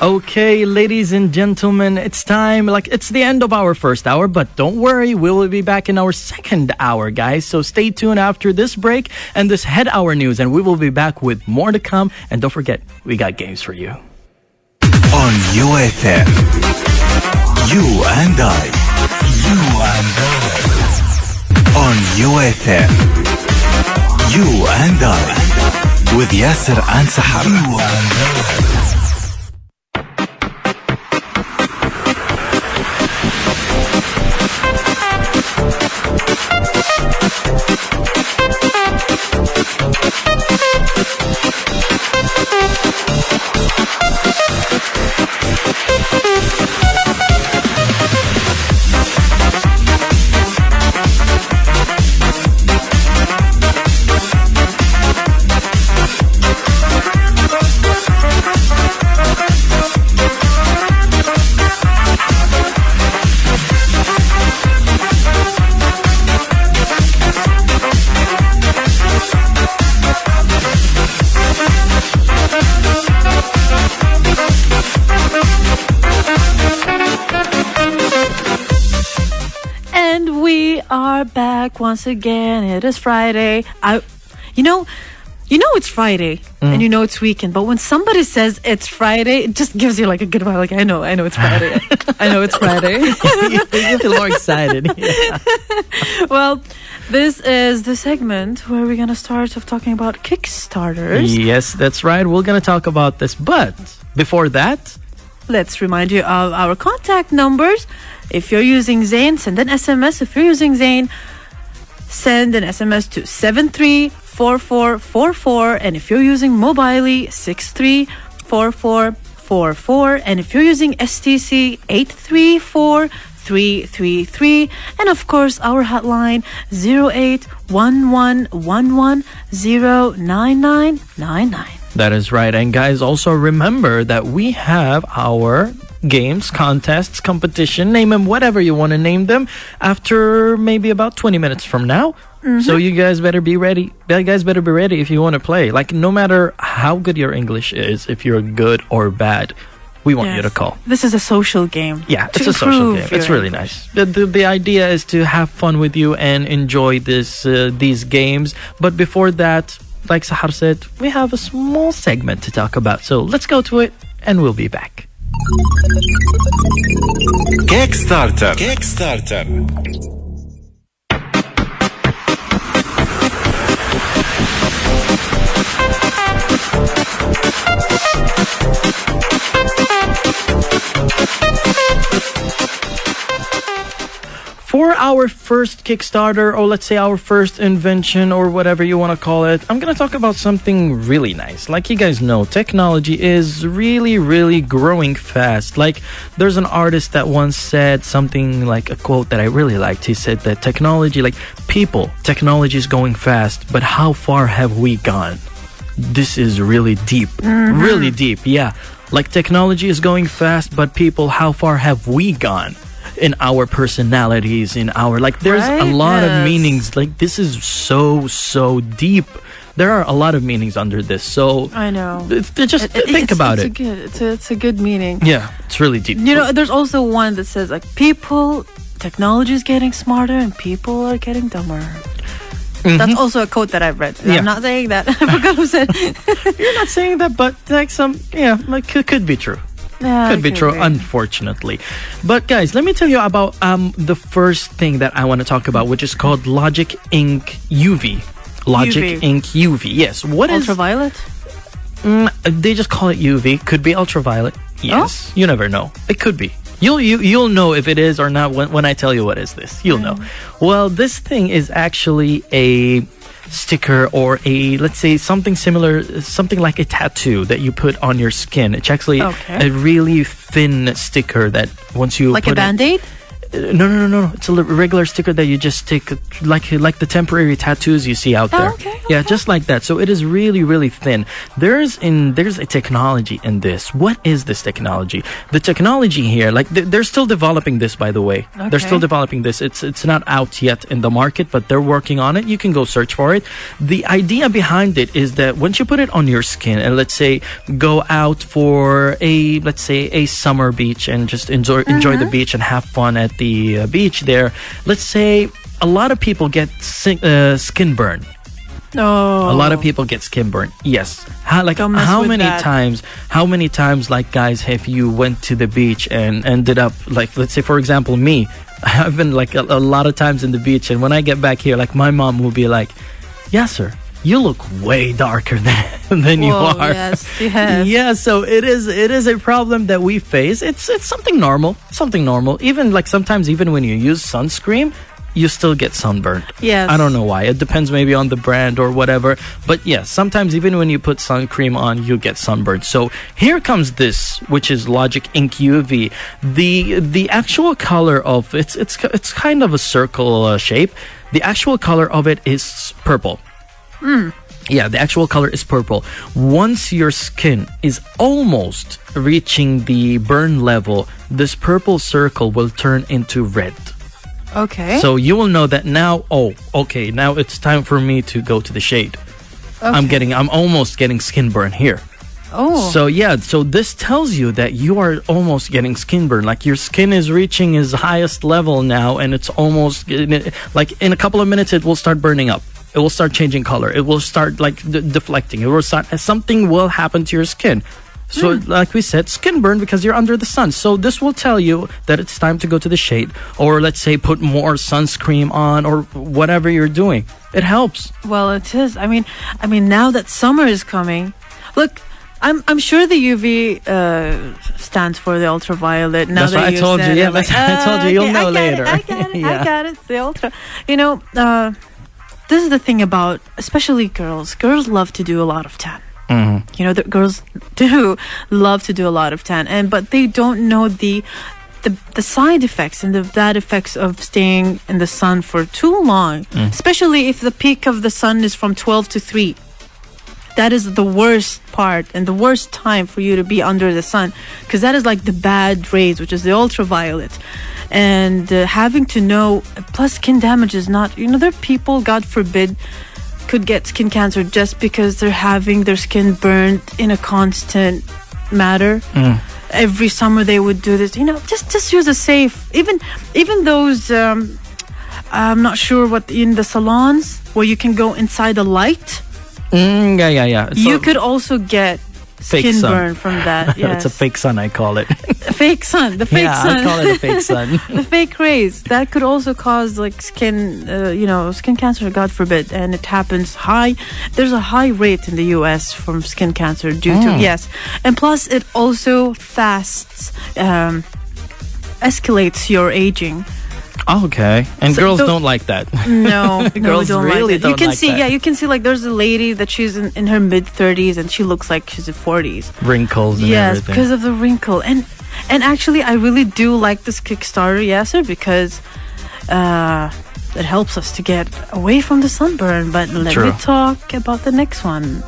Speaker 3: Okay, ladies and gentlemen, it's time. Like, it's the end of our first hour, but don't worry, we will be back in our second hour, guys. So stay tuned after this break and this head hour news, and we will be back with more to come. And don't forget, we got games for you.
Speaker 1: On UFM, you and I. You and I. On UFM, you and I. With Yasser and Sahar. You and I.
Speaker 2: And we are back once again. It is Friday. You know it's Friday and you know it's weekend, but when somebody says it's Friday, it just gives you like a good vibe. Like I know it's Friday. I know it's Friday.
Speaker 3: You feel more excited. Yeah.
Speaker 2: Well, this is the segment where we're gonna start off talking about Kickstarters.
Speaker 3: Yes, that's right. We're going to talk about this. But before that,
Speaker 2: Let's remind you of our contact numbers. If you're using Zain, send an SMS. If you're using Zain, send an SMS to 734444. And if you're using Mobily, 634444. And if you're using STC, 834333. And of course, our hotline, 081111099999.
Speaker 3: that is right. And guys, also remember that we have our games, contests, competition, name them whatever you want to name them, after maybe about 20 minutes from now. So you guys better be ready. You guys better be ready if you want to play. Like, no matter how good your English is, if you're good or bad, we want you to call.
Speaker 2: This is a social game.
Speaker 3: Yeah,
Speaker 2: to
Speaker 3: it's a social
Speaker 2: improve
Speaker 3: game.
Speaker 2: your
Speaker 3: It's really
Speaker 2: English.
Speaker 3: nice. The idea is to have fun with you and enjoy these games. But before that, like Sahar said, we have a small segment to talk about. So let's go to it and we'll be back.
Speaker 1: Kickstarter.
Speaker 3: For our first Kickstarter, or let's say our first invention, or whatever you want to call it, I'm going to talk about something really nice. Like you guys know, technology is really, really growing fast. Like, there's an artist that once said something like a quote that I really liked. He said that technology is going fast, but how far have we gone? This is really deep. Really deep, yeah. Like, technology is going fast, but people, how far have we gone? In our personalities, in our, like, there's a lot of meanings. Like, this is so deep. There are a lot of meanings under this. So
Speaker 2: I know.
Speaker 3: Think about it.
Speaker 2: It's a good meaning.
Speaker 3: Yeah, it's really deep.
Speaker 2: You know, there's also one that says like technology is getting smarter and people are getting dumber. That's also a quote that I've read.
Speaker 3: Yeah.
Speaker 2: I'm not saying that. I forgot who said.
Speaker 3: You're not saying that, but like could be true.
Speaker 2: Yeah,
Speaker 3: Could be true, unfortunately. But guys, let me tell you about the first thing that I want to talk about, which is called Logic Ink UV. Logic
Speaker 2: UV.
Speaker 3: Ink UV. Yes. What is
Speaker 2: Ultraviolet?
Speaker 3: they just call it UV. Could be ultraviolet. Yes. You never know. It could be. You'll know if it is or not when I tell you what is this. You'll know. Well, this thing is actually a sticker or let's say something similar, something like a tattoo that you put on your skin. It's actually a really thin sticker that once you
Speaker 2: like
Speaker 3: put
Speaker 2: a Band-Aid?
Speaker 3: No. It's a regular sticker that you just stick, like the temporary tattoos you see out there. Yeah, just like that. So it is really, really thin. There's a technology in this. What is this technology? The technology here, like they're still developing this, by the way. They're still developing this. It's not out yet in the market, but they're working on it. You can go search for it. The idea behind it is that once you put it on your skin and let's say go out for a summer beach and just enjoy the beach and have fun at the beach there. Let's say a lot of people get skin burn.
Speaker 2: Oh.
Speaker 3: A lot of people get skin burn. Yes. How many times like guys have you went to the beach and ended up like, let's say for example me, I've been like a lot of times in the beach, and when I get back here, like my mom will be like, "Yes, sir, you look way darker than you are."
Speaker 2: Yes.
Speaker 3: Yeah, so it is a problem that we face. It's something normal. Even like sometimes even when you use sunscreen, you still get sunburned.
Speaker 2: Yes.
Speaker 3: I don't know why. It depends maybe on the brand or whatever. But yes, sometimes even when you put sun cream on, you get sunburned. So here comes this, which is Logic Ink UV. The actual color of it's kind of a circle shape. The actual color of it is purple. Yeah, the actual color is purple. Once your skin is almost reaching the burn level, this purple circle will turn into red.
Speaker 2: Okay.
Speaker 3: So you will know that now, now it's time for me to go to the shade. I'm almost getting skin burn here.
Speaker 2: Oh.
Speaker 3: So yeah, so this tells you that you are almost getting skin burn. Like your skin is reaching its highest level now, and it's almost, like in a couple of minutes, it will start burning up. It will start changing color. It will start like deflecting. It will start, something will happen to your skin. So like we said, skin burn because you're under the sun. So this will tell you that it's time to go to the shade, or let's say put more sunscreen on, or whatever you're doing. It helps.
Speaker 2: Well, it is. I mean now that summer is coming, look, I'm sure the UV stands for the ultraviolet. Now
Speaker 3: that's
Speaker 2: that
Speaker 3: what I told you. Yeah, that's what I told you. You'll know later.
Speaker 2: I got it. I got it. It's the ultra. This is the thing about, especially girls. Girls love to do a lot of tan.
Speaker 3: Mm-hmm.
Speaker 2: The girls do love to do a lot of tan, but they don't know the side effects and the bad effects of staying in the sun for too long, especially if the peak of the sun is from 12 to 3. That is the worst part and the worst time for you to be under the sun, because that is like the bad rays, which is the ultraviolet. And having to know, plus skin damage is not, there are people, God forbid, could get skin cancer just because they're having their skin burned in a constant matter. Every summer they would do this. Just use a safe. Even those, I'm not sure what, in the salons where you can go inside the light.
Speaker 3: Yeah.
Speaker 2: You could also get skin burn from that. Yes.
Speaker 3: It's a fake sun, I call it.
Speaker 2: Fake sun. The fake sun.
Speaker 3: I call it a fake sun.
Speaker 2: The fake rays. That could also cause like skin cancer, God forbid. And it happens high. There's a high rate in the US from skin cancer due to, yes. And plus it also escalates your aging.
Speaker 3: Okay. And girls don't like that.
Speaker 2: No,
Speaker 3: girls
Speaker 2: don't
Speaker 3: really
Speaker 2: like that.
Speaker 3: don't
Speaker 2: You can
Speaker 3: like
Speaker 2: see,
Speaker 3: that.
Speaker 2: you can see like there's a lady that she's in her mid-30s and she looks like she's in 40s.
Speaker 3: Wrinkles and
Speaker 2: yes,
Speaker 3: everything.
Speaker 2: because of the wrinkle. And actually, I really do like this Kickstarter, Yasser, because it helps us to get away from the sunburn. But let me talk about the next one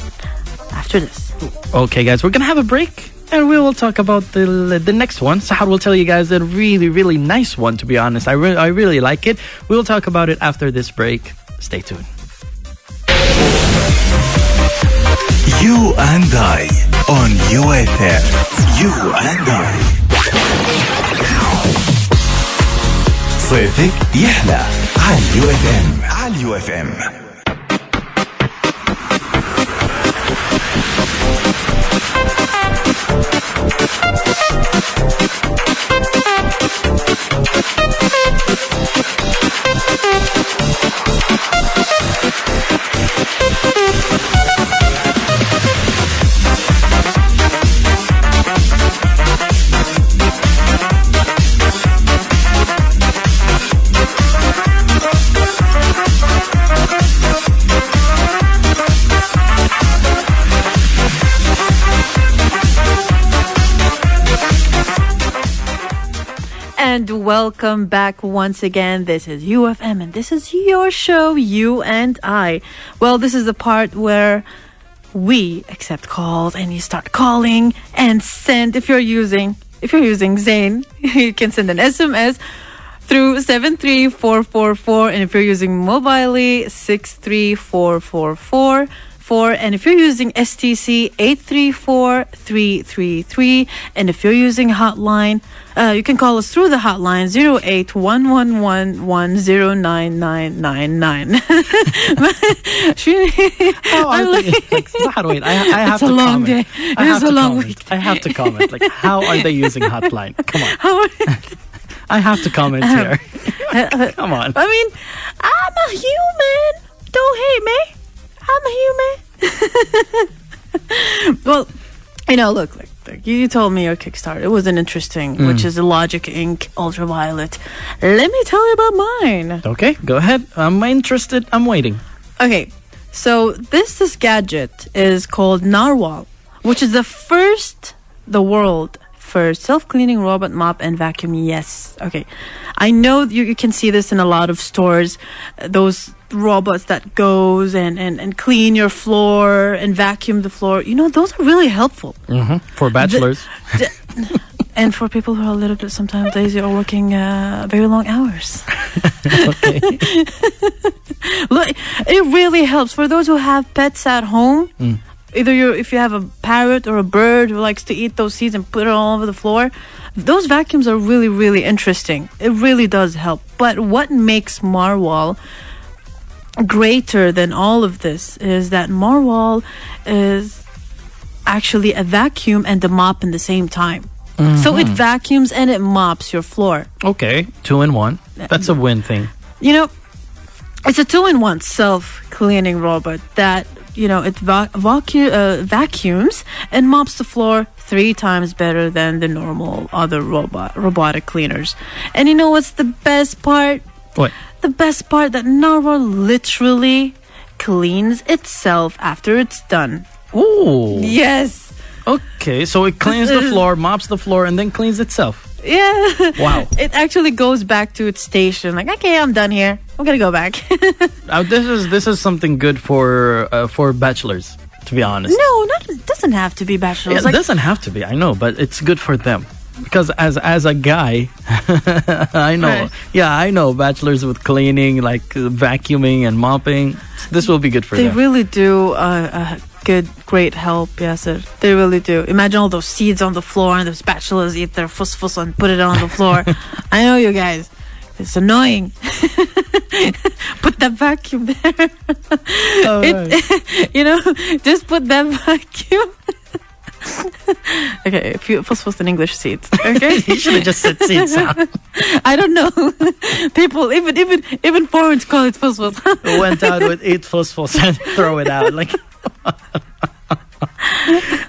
Speaker 2: after this.
Speaker 3: Okay, guys, we're going to have a break. And we will talk about the next one. Sahar will tell you guys a really, really nice one, to be honest. I really like it. We will talk about it after this break. Stay tuned.
Speaker 1: You and I on UFM. You and I. صيفك يحلى على UFM.
Speaker 2: And welcome back once again. This is UFM and this is your show, You and I. Well, this is the part where we accept calls and you start calling and send. If you're using Zain, you can send an SMS through 73444, and if you're using Mobily, 63444. And if you're using STC, 834-333. And if you're using hotline, you can call us through the hotline 081111099999.
Speaker 3: Wait, I have
Speaker 2: it's
Speaker 3: to
Speaker 2: a long
Speaker 3: comment.
Speaker 2: day.
Speaker 3: I
Speaker 2: It
Speaker 3: have
Speaker 2: is a
Speaker 3: to
Speaker 2: long
Speaker 3: comment.
Speaker 2: week.
Speaker 3: I have to comment. Like, how are they using hotline? Come on.
Speaker 2: How
Speaker 3: I have to comment here. Come on.
Speaker 2: I mean, I'm a human. Don't hate me. I'm a human. Well, look, you told me your Kickstarter. It was an interesting, which is the Logic Inc. Ultraviolet. Let me tell you about mine.
Speaker 3: Okay, go ahead. I'm interested. I'm waiting.
Speaker 2: Okay, so this gadget is called Narwhal, which is the world first self-cleaning robot mop and vacuum. Yes. Okay. I know you can see this in a lot of stores. Those robots that goes and clean your floor and vacuum the floor. Those are really helpful.
Speaker 3: For bachelors.
Speaker 2: And for people who are a little bit sometimes lazy or working very long hours.
Speaker 3: Okay.
Speaker 2: Look, it really helps for those who have pets at home. Either if you have a parrot or a bird who likes to eat those seeds and put it all over the floor, those vacuums are really, really interesting. It really does help. But what makes Narwhal greater than all of this is that Narwhal is actually a vacuum and a mop in the same time. So it vacuums and it mops your floor.
Speaker 3: Okay, 2 in 1. That's a win thing.
Speaker 2: It's a 2-in-1 self-cleaning robot that it vacuums and mops the floor 3 times better than the normal other robotic cleaners. And you know what's the best part?
Speaker 3: What?
Speaker 2: The best part, that Narwhal literally cleans itself after it's done.
Speaker 3: Ooh.
Speaker 2: Yes.
Speaker 3: Okay, so it cleans the floor, mops the floor, and then cleans itself.
Speaker 2: Yeah.
Speaker 3: Wow.
Speaker 2: It actually goes back to its station. Like, okay, I'm done here. I'm gonna go back.
Speaker 3: This is something good for bachelors, to be honest.
Speaker 2: No, it doesn't have to be bachelors.
Speaker 3: It doesn't have to be, I know, but it's good for them. Because as a guy, I know.
Speaker 2: Right.
Speaker 3: Yeah, I know bachelors with cleaning, like vacuuming and mopping. This will be good for
Speaker 2: They
Speaker 3: them.
Speaker 2: really do great help, yes, they really do. Imagine all those seeds on the floor and those bachelors eat their fuss and put it on the floor. I know you guys. It's annoying. Put that vacuum there. Just put that vacuum. Okay, if you fuss in English, seeds. Okay,
Speaker 3: You should have just said seeds out.
Speaker 2: I don't know. People, even foreigners call it fuss.
Speaker 3: Went out with 8 fuss and throw it out. Like,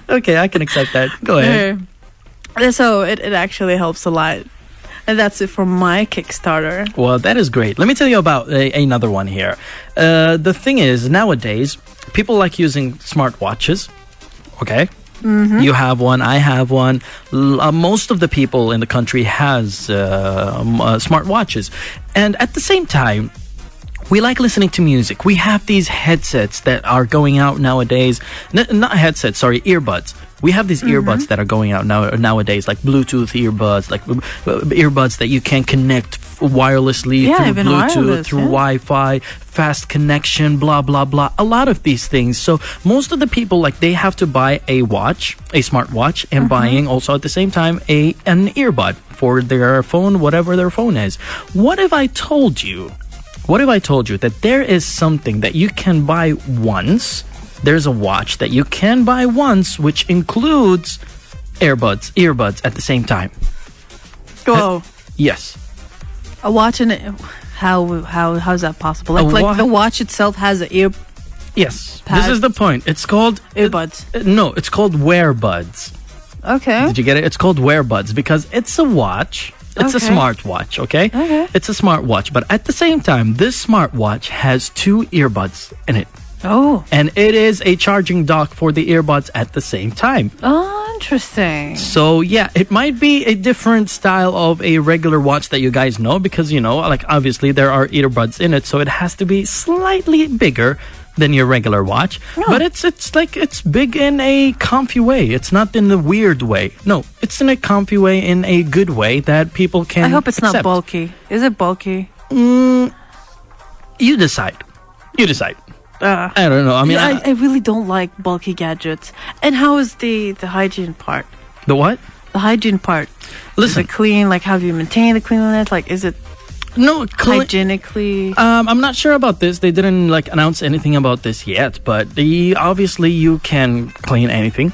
Speaker 3: okay, I can accept that. Go ahead.
Speaker 2: So it actually helps a lot. And that's it for my Kickstarter.
Speaker 3: Well, that is great. Let me tell you about another one here. The thing is, nowadays, people like using smartwatches. Okay? You have one, I have one. Most of the people in the country has smartwatches. And at the same time, we like listening to music. We have these headsets that are going out nowadays. Not headsets, sorry, earbuds. We have these earbuds that are going out nowadays, like Bluetooth earbuds, like earbuds that you can connect wirelessly through Bluetooth, through Wi-Fi, fast connection, blah, blah, blah. A lot of these things. So most of the people, like, they have to buy a watch, a smartwatch, and buying also at the same time an earbud for their phone, whatever their phone is. What if I told you that there is something that you can buy once? There's a watch that you can buy once, which includes earbuds at the same time.
Speaker 2: Whoa.
Speaker 3: Yes.
Speaker 2: A watch and how's that possible? Like the watch itself has an ear.
Speaker 3: Yes.
Speaker 2: Pads.
Speaker 3: This is the point. It's called
Speaker 2: earbuds.
Speaker 3: No, it's called wearbuds.
Speaker 2: Okay.
Speaker 3: Did you get it? It's called wearbuds because it's a watch. It's a smartwatch, okay? It's a smartwatch, but at the same time, this smartwatch has 2 earbuds in it.
Speaker 2: Oh.
Speaker 3: And it is a charging dock for the earbuds at the same time.
Speaker 2: Oh, interesting.
Speaker 3: So yeah, it might be a different style of a regular watch that you guys know, because like obviously there are earbuds in it, so it has to be slightly bigger than your regular watch. But it's big in a comfy way. It's not in the weird way. No, it's in a comfy way, in a good way that people can
Speaker 2: I hope it's
Speaker 3: accept.
Speaker 2: not bulky. Is it bulky?
Speaker 3: You decide. I don't know. I mean,
Speaker 2: I really don't like bulky gadgets. And how is the hygiene part?
Speaker 3: the what?
Speaker 2: The hygiene part.
Speaker 3: Listen,
Speaker 2: Is it clean? Like, how do you maintain the cleanliness? Like, is it
Speaker 3: no,
Speaker 2: hygienically?
Speaker 3: I'm not sure about this. They didn't announce anything about this yet, but obviously you can clean anything.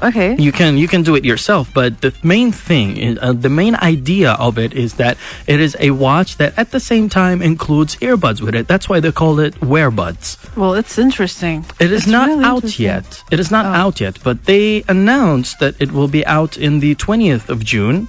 Speaker 2: Okay.
Speaker 3: You can do it yourself, but the main thing, the main idea of it is that it is a watch that at the same time includes earbuds with it. That's why they call it wearbuds.
Speaker 2: Well, it's interesting.
Speaker 3: It is
Speaker 2: It's
Speaker 3: not
Speaker 2: really
Speaker 3: out
Speaker 2: interesting.
Speaker 3: yet. It is not out yet, but they announced that it will be out in the 20th of June.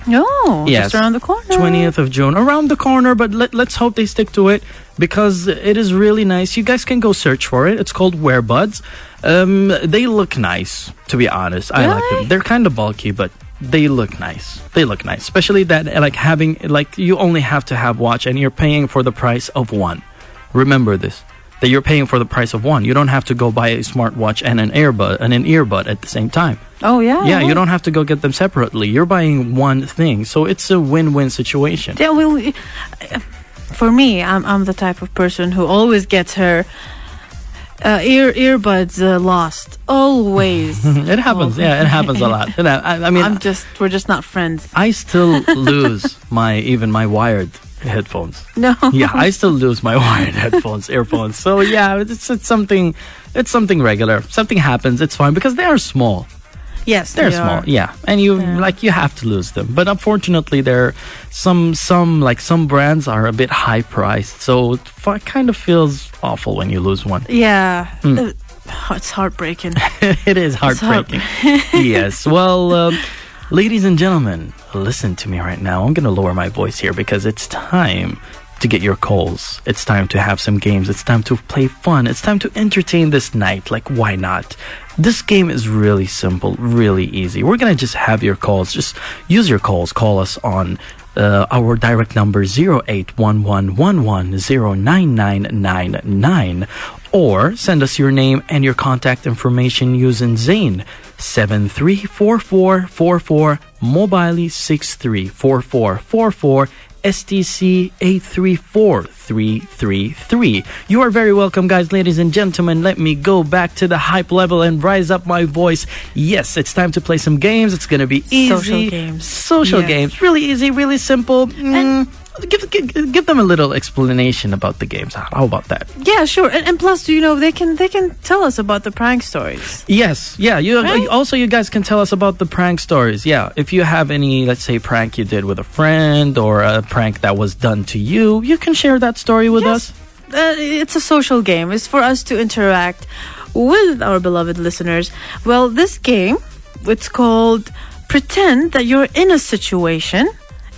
Speaker 2: No,
Speaker 3: Yes.
Speaker 2: just around the corner.
Speaker 3: 20th of June, around the corner, but let's hope they stick to it, because it is really nice. You guys can go search for it. It's called Wearbuds. They look nice, to be honest. I like them. They're kind of bulky, but they look nice. Especially that you only have to have watch, and you're paying for the price of one. Remember this, that you're paying for the price of one. You don't have to go buy a smartwatch and an earbud at the same time.
Speaker 2: Oh, yeah?
Speaker 3: Yeah, you don't have to go get them separately. You're buying one thing, so it's a win-win situation.
Speaker 2: Yeah, well, for me, I'm the type of person who always gets her earbuds lost. Always.
Speaker 3: It happens. Yeah, it happens a lot. I mean,
Speaker 2: we're just not friends.
Speaker 3: I still lose my wired headphones.
Speaker 2: No.
Speaker 3: Yeah, I still lose my wired earphones. So yeah, it's something regular. Something happens, it's fine, because they are small.
Speaker 2: Yes,
Speaker 3: They're
Speaker 2: they
Speaker 3: small,
Speaker 2: are.
Speaker 3: yeah, and you have to lose them. But unfortunately, there some brands are a bit high priced, so it kind of feels awful when you lose one.
Speaker 2: Yeah. It's heartbreaking.
Speaker 3: It is heartbreaking. Yes. Well, ladies and gentlemen, listen to me right now. I'm gonna lower my voice here, because it's time to get your calls. It's time to have some games. It's time to play fun. It's time to entertain this night. Like, why not? This game is really simple, really easy. We're gonna just have your calls. Just use your calls. Call us on our direct number 0811110999, or send us your name and your contact information using Zane 734444, Mobile 634444, STC 834333. You are very welcome, guys, ladies and gentlemen. Let me go back to the hype level and rise up my voice. Yes, it's time to play some games. It's going to be easy. Social games. Really easy, really simple. Give them a little explanation about the games. How about that?
Speaker 2: Yeah, sure. And plus, they can tell us about the prank stories.
Speaker 3: Yes, yeah. You guys can tell us about the prank stories. Yeah, if you have any, let's say, prank you did with a friend, or a prank that was done to you, you can share that story with us.
Speaker 2: It's a social game. It's for us to interact with our beloved listeners. Well, this game, it's called Pretend That You're in a Situation,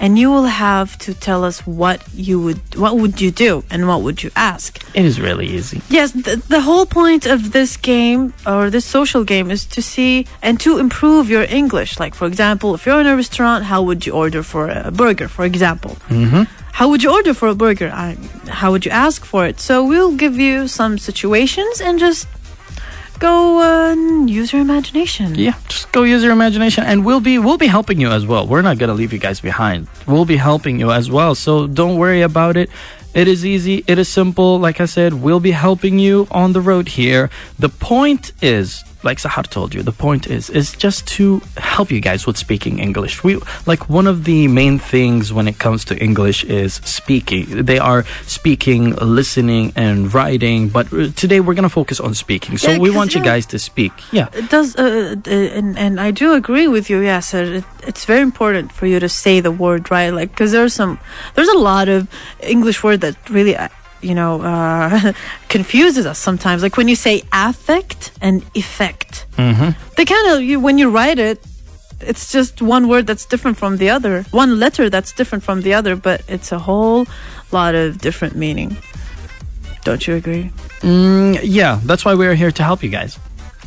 Speaker 2: and you will have to tell us what would you do and what would you ask.
Speaker 3: It is really easy.
Speaker 2: Yes, the whole point of this game, or this social game, is to see and to improve your English. Like, for example, if you're in a restaurant, how would you order for a burger, for example?
Speaker 3: Mm-hmm.
Speaker 2: How would you order for a burger? How would you ask for it? So we'll give you some situations, and just go and use your imagination.
Speaker 3: Yeah, just go use your imagination, and we'll be helping you as well. We're not gonna leave you guys behind. We'll be helping you as well, so don't worry about it. It is easy, it is simple. Like I said, we'll be helping you on the road here. The point is, like Sahar told you, the point is just to help you guys with speaking English. One of the main things when it comes to English is speaking. They are speaking, listening, and writing, but today we're gonna focus on speaking. So we want you guys to speak. Yeah,
Speaker 2: it does, and I do agree with you. Yeah, sir. It's very important for you to say the word right, like, because there's a lot of English word that really confuses us sometimes. Like when you say affect and effect, they kind of, when you write it, it's just one word that's different from the other, one letter that's different from the other, but it's a whole lot of different meaning. Don't you agree?
Speaker 3: Yeah, that's why we're here to help you guys.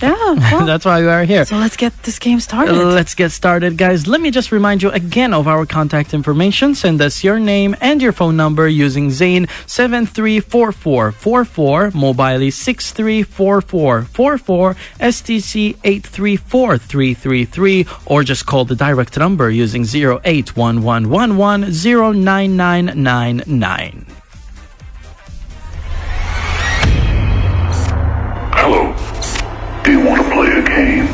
Speaker 2: Yeah, well,
Speaker 3: That's why we are here.
Speaker 2: so let's get this game started.
Speaker 3: Let's get started, guys. Let me just remind you again of our contact information. Send us your name and your phone number using Zain 734444, Mobile 634444, STC 834333, or just call the direct number using 081111099999.
Speaker 9: Hello. Do you want to play a game?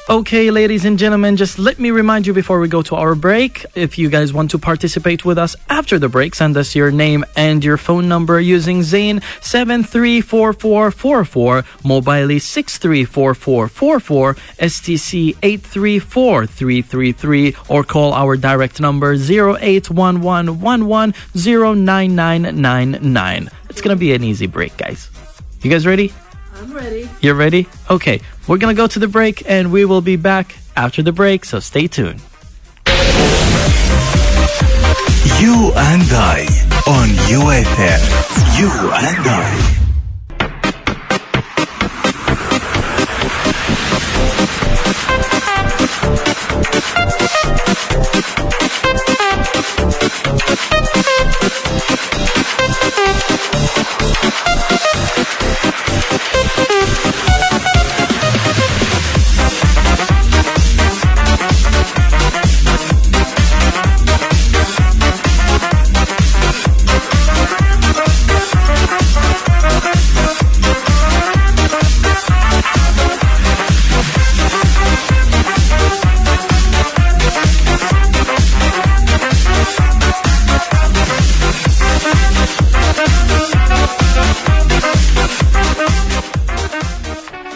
Speaker 3: Okay, ladies and gentlemen, just let me remind you before we go to our break. If you guys want to participate with us after the break, send us your name and your phone number using Zain 734444, Mobile 634444, STC 834333, or call our direct number 081111099999. It's gonna be an easy break, guys. You guys ready?
Speaker 2: I'm ready.
Speaker 3: You're ready? Okay, we're gonna go to the break and we will be back after the break, so stay tuned.
Speaker 1: You and I on UFM. You and I.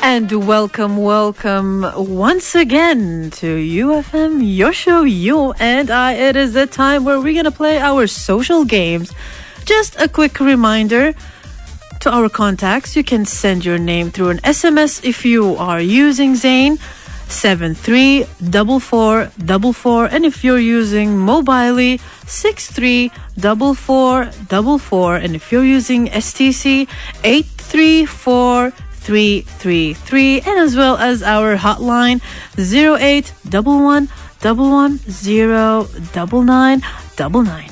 Speaker 2: And welcome once again to UFM, your show, You and I. It is the time where we're going to play our social games. Just a quick reminder to our contacts, you can send your name through an SMS if you are using Zain 734444, and if you're using Mobile 634444, and if you're using STC 834333, and as well as our hotline 081111099999.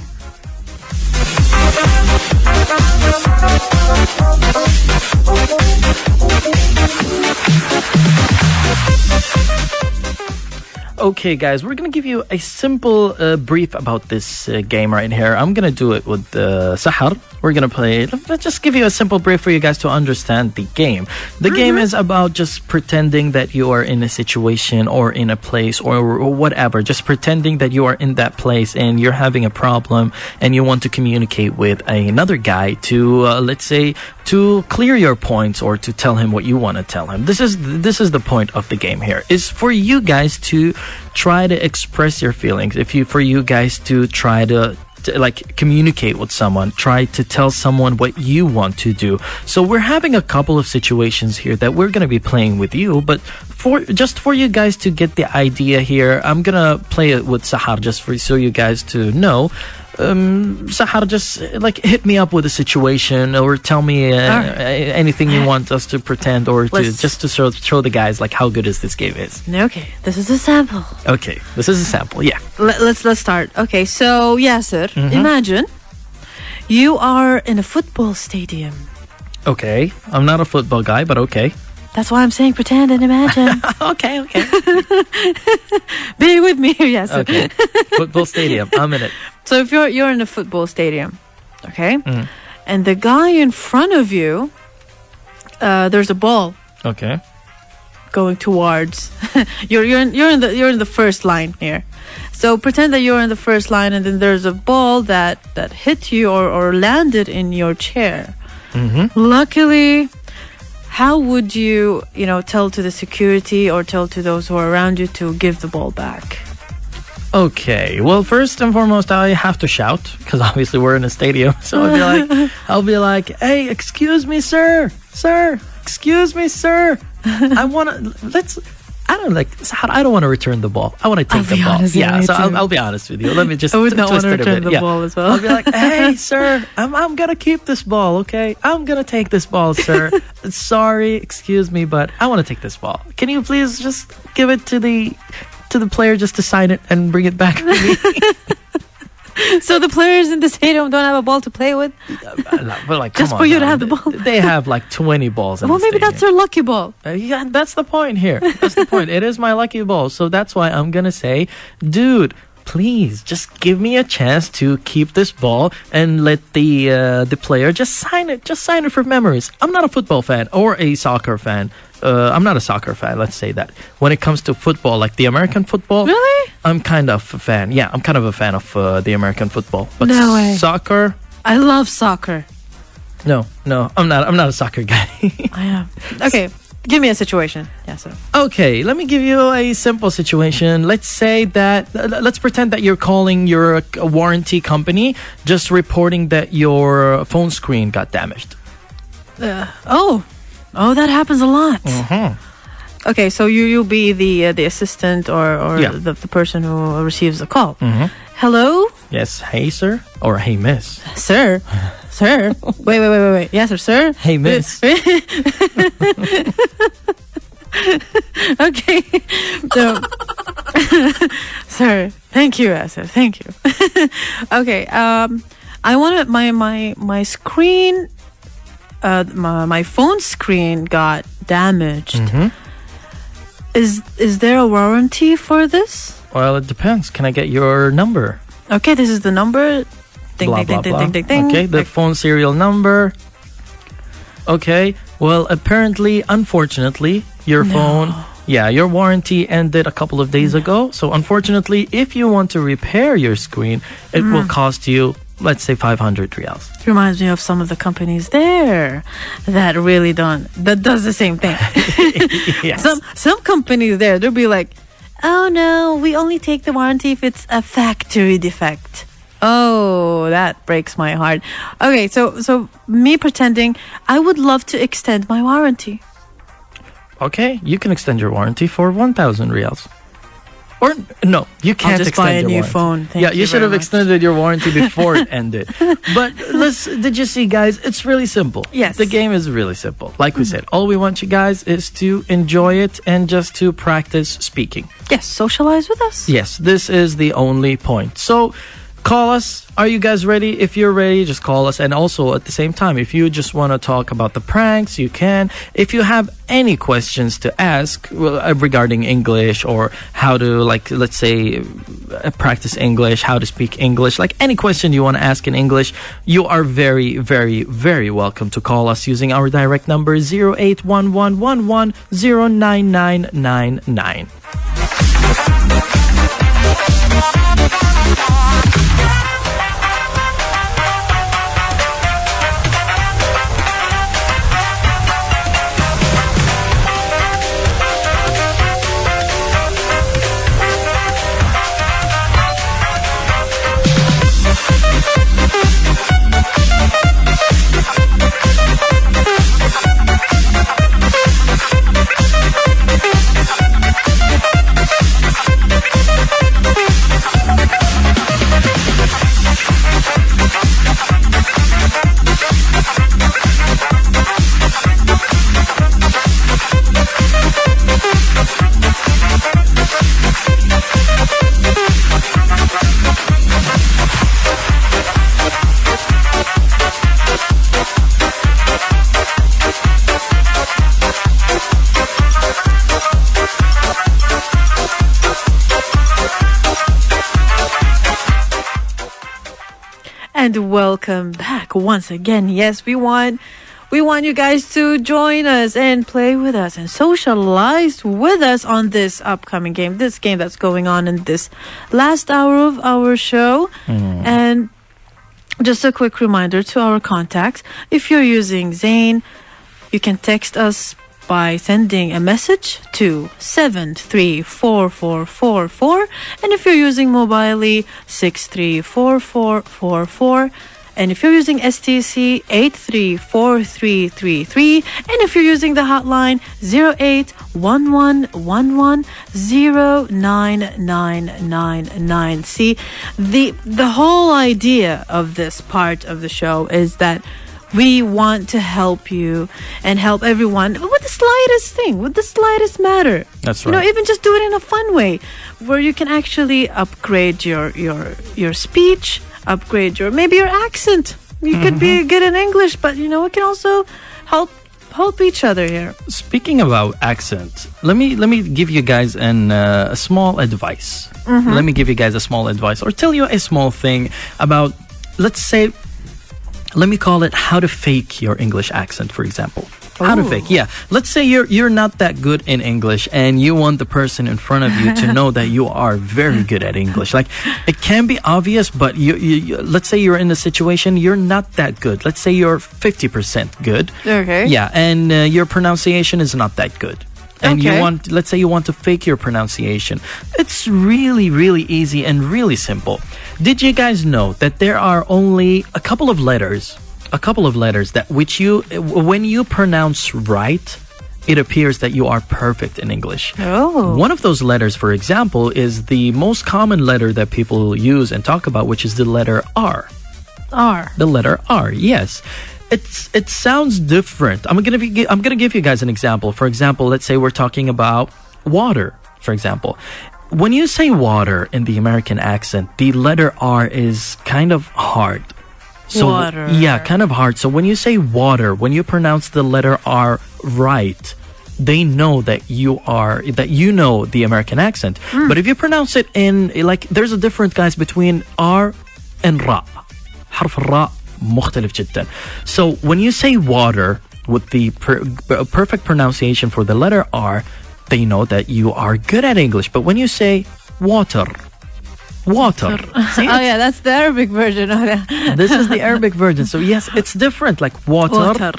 Speaker 3: Okay, guys, we're going to give you a simple brief about this game right here. I'm going to do it with Sahar. We're going to play. Let's just give you a simple brief for you guys to understand the game. The game is about just pretending that you are in a situation or in a place or whatever. Just pretending that you are in that place and you're having a problem and you want to communicate with another guy to, let's say, to clear your points or to tell him what you want to tell him. This is the point of the game here, is for you guys to try to express your feelings. For you guys to try to like communicate with someone, try to tell someone what you want to do. So we're having a couple of situations here that we're going to be playing with you, but for you guys to get the idea here, I'm going to play it with Sahar just so you guys to know. Sahar, just like hit me up with a situation or tell me anything you want us to pretend or to show the guys like how good this game is.
Speaker 2: Okay, this is a sample.
Speaker 3: Okay, this is a sample. Yeah.
Speaker 2: Let's start. Okay, so Yasser, imagine you are in a football stadium.
Speaker 3: Okay, I'm not a football guy, but okay.
Speaker 2: That's why I'm saying pretend and imagine.
Speaker 3: Okay.
Speaker 2: Be with me here, yes.
Speaker 3: Okay. Football stadium. I'm in it.
Speaker 2: So if you're in a football stadium, okay, and the guy in front of you, there's a ball
Speaker 3: Okay.
Speaker 2: going towards. you're in the first line here. So pretend that you're in the first line, and then there's a ball that hit you or landed in your chair. Luckily, how would you tell to the security or tell to those who are around you to give the ball back?
Speaker 3: Okay. Well, first and foremost, I have to shout because obviously we're in a stadium. So I'll be like, "Hey, excuse me, sir, excuse me, sir. I don't want to return the ball. I want to take the ball." Yeah. So I'll be honest with you. Let me just
Speaker 2: I would not want
Speaker 3: twist
Speaker 2: to
Speaker 3: it a
Speaker 2: return
Speaker 3: bit.
Speaker 2: the ball as well.
Speaker 3: I'll be like, "Hey, sir, I'm gonna keep this ball. Okay, I'm gonna take this ball, sir. Sorry, excuse me, but I want to take this ball. Can you please just give it to the player just to sign it and bring it back to me?"
Speaker 2: So the players in the stadium don't have a ball to play with?
Speaker 3: But like,
Speaker 2: Just
Speaker 3: come
Speaker 2: for
Speaker 3: on
Speaker 2: you to
Speaker 3: now.
Speaker 2: have the ball.
Speaker 3: They have like 20 balls.
Speaker 2: Well, maybe that's their lucky ball.
Speaker 3: Yeah, that's the point here. That's the point. It is my lucky ball. So that's why I'm going to say, dude, please just give me a chance to keep this ball and let the player just sign it. Just sign it for memories. I'm not a football fan or a soccer fan. I'm not a soccer fan, let's say that. When it comes to football, like the American football,
Speaker 2: Really?
Speaker 3: I'm kind of a fan. Yeah, I'm kind of a fan of the American football. But
Speaker 2: No way.
Speaker 3: soccer,
Speaker 2: I love soccer.
Speaker 3: no, I'm not a soccer guy.
Speaker 2: I am. Okay, give me a situation. Yes, sir.
Speaker 3: Okay, let me give you a simple situation. Let's say that, let's pretend that you're calling your warranty company, just reporting that your phone screen got damaged.
Speaker 2: Oh, that happens a lot. Okay, so you'll be the assistant or
Speaker 3: Yeah.
Speaker 2: the person who receives the call. Hello,
Speaker 3: Yes, hey sir, or hey miss.
Speaker 2: sir. Wait. Yes, sir.
Speaker 3: Hey miss.
Speaker 2: Okay. So, sir, thank you, sir. Thank you. Okay. I wanted my screen. My phone screen got damaged. Is there a warranty for this?
Speaker 3: Well, it depends. Can I get your number?
Speaker 2: Okay, this is the number. Ding,
Speaker 3: Blah,
Speaker 2: ding,
Speaker 3: blah,
Speaker 2: ding,
Speaker 3: blah.
Speaker 2: ding, ding, ding, ding.
Speaker 3: Okay, the phone serial number. Okay, well, apparently, unfortunately, your phone, your warranty ended a couple of days ago. So, unfortunately, if you want to repair your screen, it will cost you, let's say, 500 riyals.
Speaker 2: Reminds me of some of the companies there that really does the same thing.
Speaker 3: Yes.
Speaker 2: Some companies there, they'll be like, "Oh no, we only take the warranty if it's a factory defect." Oh, that breaks my heart. Okay, so me pretending I would love to extend my warranty.
Speaker 3: Okay, you can extend your warranty for 1,000 riyals. Or no, you can't
Speaker 2: just
Speaker 3: extend
Speaker 2: buy a
Speaker 3: your
Speaker 2: new
Speaker 3: warranty.
Speaker 2: phone. Thank
Speaker 3: Yeah,
Speaker 2: you
Speaker 3: you should
Speaker 2: very
Speaker 3: have
Speaker 2: much.
Speaker 3: extended your warranty before it ended. But did you see, guys? It's really simple.
Speaker 2: Yes.
Speaker 3: The game is really simple. Like we said, all we want you guys is to enjoy it and just to practice speaking.
Speaker 2: Yes, socialize with us.
Speaker 3: Yes, this is the only point. So call us. Are you guys ready? If you're ready, just call us. And also at the same time, if you just want to talk about the pranks, you can. If you have any questions to ask regarding English or how to, like, let's say, practice English, how to speak English, like any question you want to ask in English, you are very, very, very welcome to call us using our direct number 0811110999.
Speaker 2: and welcome back once again. Yes, we want you guys to join us and play with us and socialize with us on this upcoming game, this game that's going on in this last hour of our show. And just a quick reminder to our contacts, if you're using Zain, you can text us by sending a message to 734444, and if you're using Mobily, 634444, and if you're using STC, 834333, and if you're using the hotline, 0811110999. See, the whole idea of this part of the show is that we want to help you and help everyone with the slightest thing, with the slightest matter.
Speaker 3: That's right.
Speaker 2: You know, even just do it in a fun way where you can actually upgrade your speech, upgrade maybe your accent. You could be good in English, but you know, we can also help each other here.
Speaker 3: Speaking about accent, let me give you guys a small advice. Let me give you guys a small advice, or tell you a small thing about, let's say, let me call it how to fake your English accent, for example. How to fake, yeah. Let's say you're not that good in English and you want the person in front of you to know that you are very good at English. Like, it can be obvious, but you let's say you're in a situation you're not that good. Let's say you're 50% good.
Speaker 2: Okay.
Speaker 3: Yeah, and your pronunciation is not that good. And let's say you want to fake your pronunciation. It's really, really easy and really simple. Did you guys know that there are only a couple of letters that when you pronounce right, it appears that you are perfect in English.
Speaker 2: Oh.
Speaker 3: One of those letters, for example, is the most common letter that people use and talk about, which is the letter R.
Speaker 2: R.
Speaker 3: The letter R, yes. It sounds different. I'm gonna give you guys an example. For example, let's say we're talking about water, for example. When you say water in the American accent, the letter R is kind of hard. So,
Speaker 2: water.
Speaker 3: Yeah, kind of hard. So when you say water, when you pronounce the letter R right, they know that you know the American accent. But if you pronounce it in, like, there's a difference, guys, between R and Ra. حرف الراء مختلف جدا. So when you say water with the perfect pronunciation for the letter R, they know that you are good at English. But when you say water. See,
Speaker 2: oh yeah, that's the Arabic version.
Speaker 3: This is the Arabic version. So yes, it's different. Like water.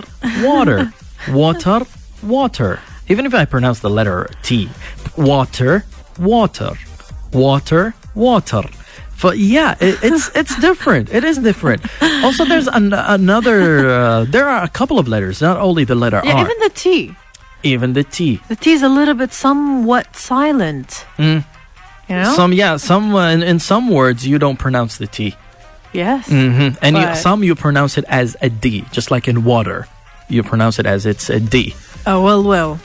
Speaker 3: Even if I pronounce the letter T, water. But yeah, it's different. It is different. Also, there's another. There are a couple of letters, not only the letter R.
Speaker 2: Even the T.
Speaker 3: Even the T.
Speaker 2: The T is a little bit somewhat silent. You know?
Speaker 3: In some words you don't pronounce the T.
Speaker 2: Yes.
Speaker 3: And you pronounce it as a D, just like in water. You pronounce it as it's a D.
Speaker 2: Oh, well.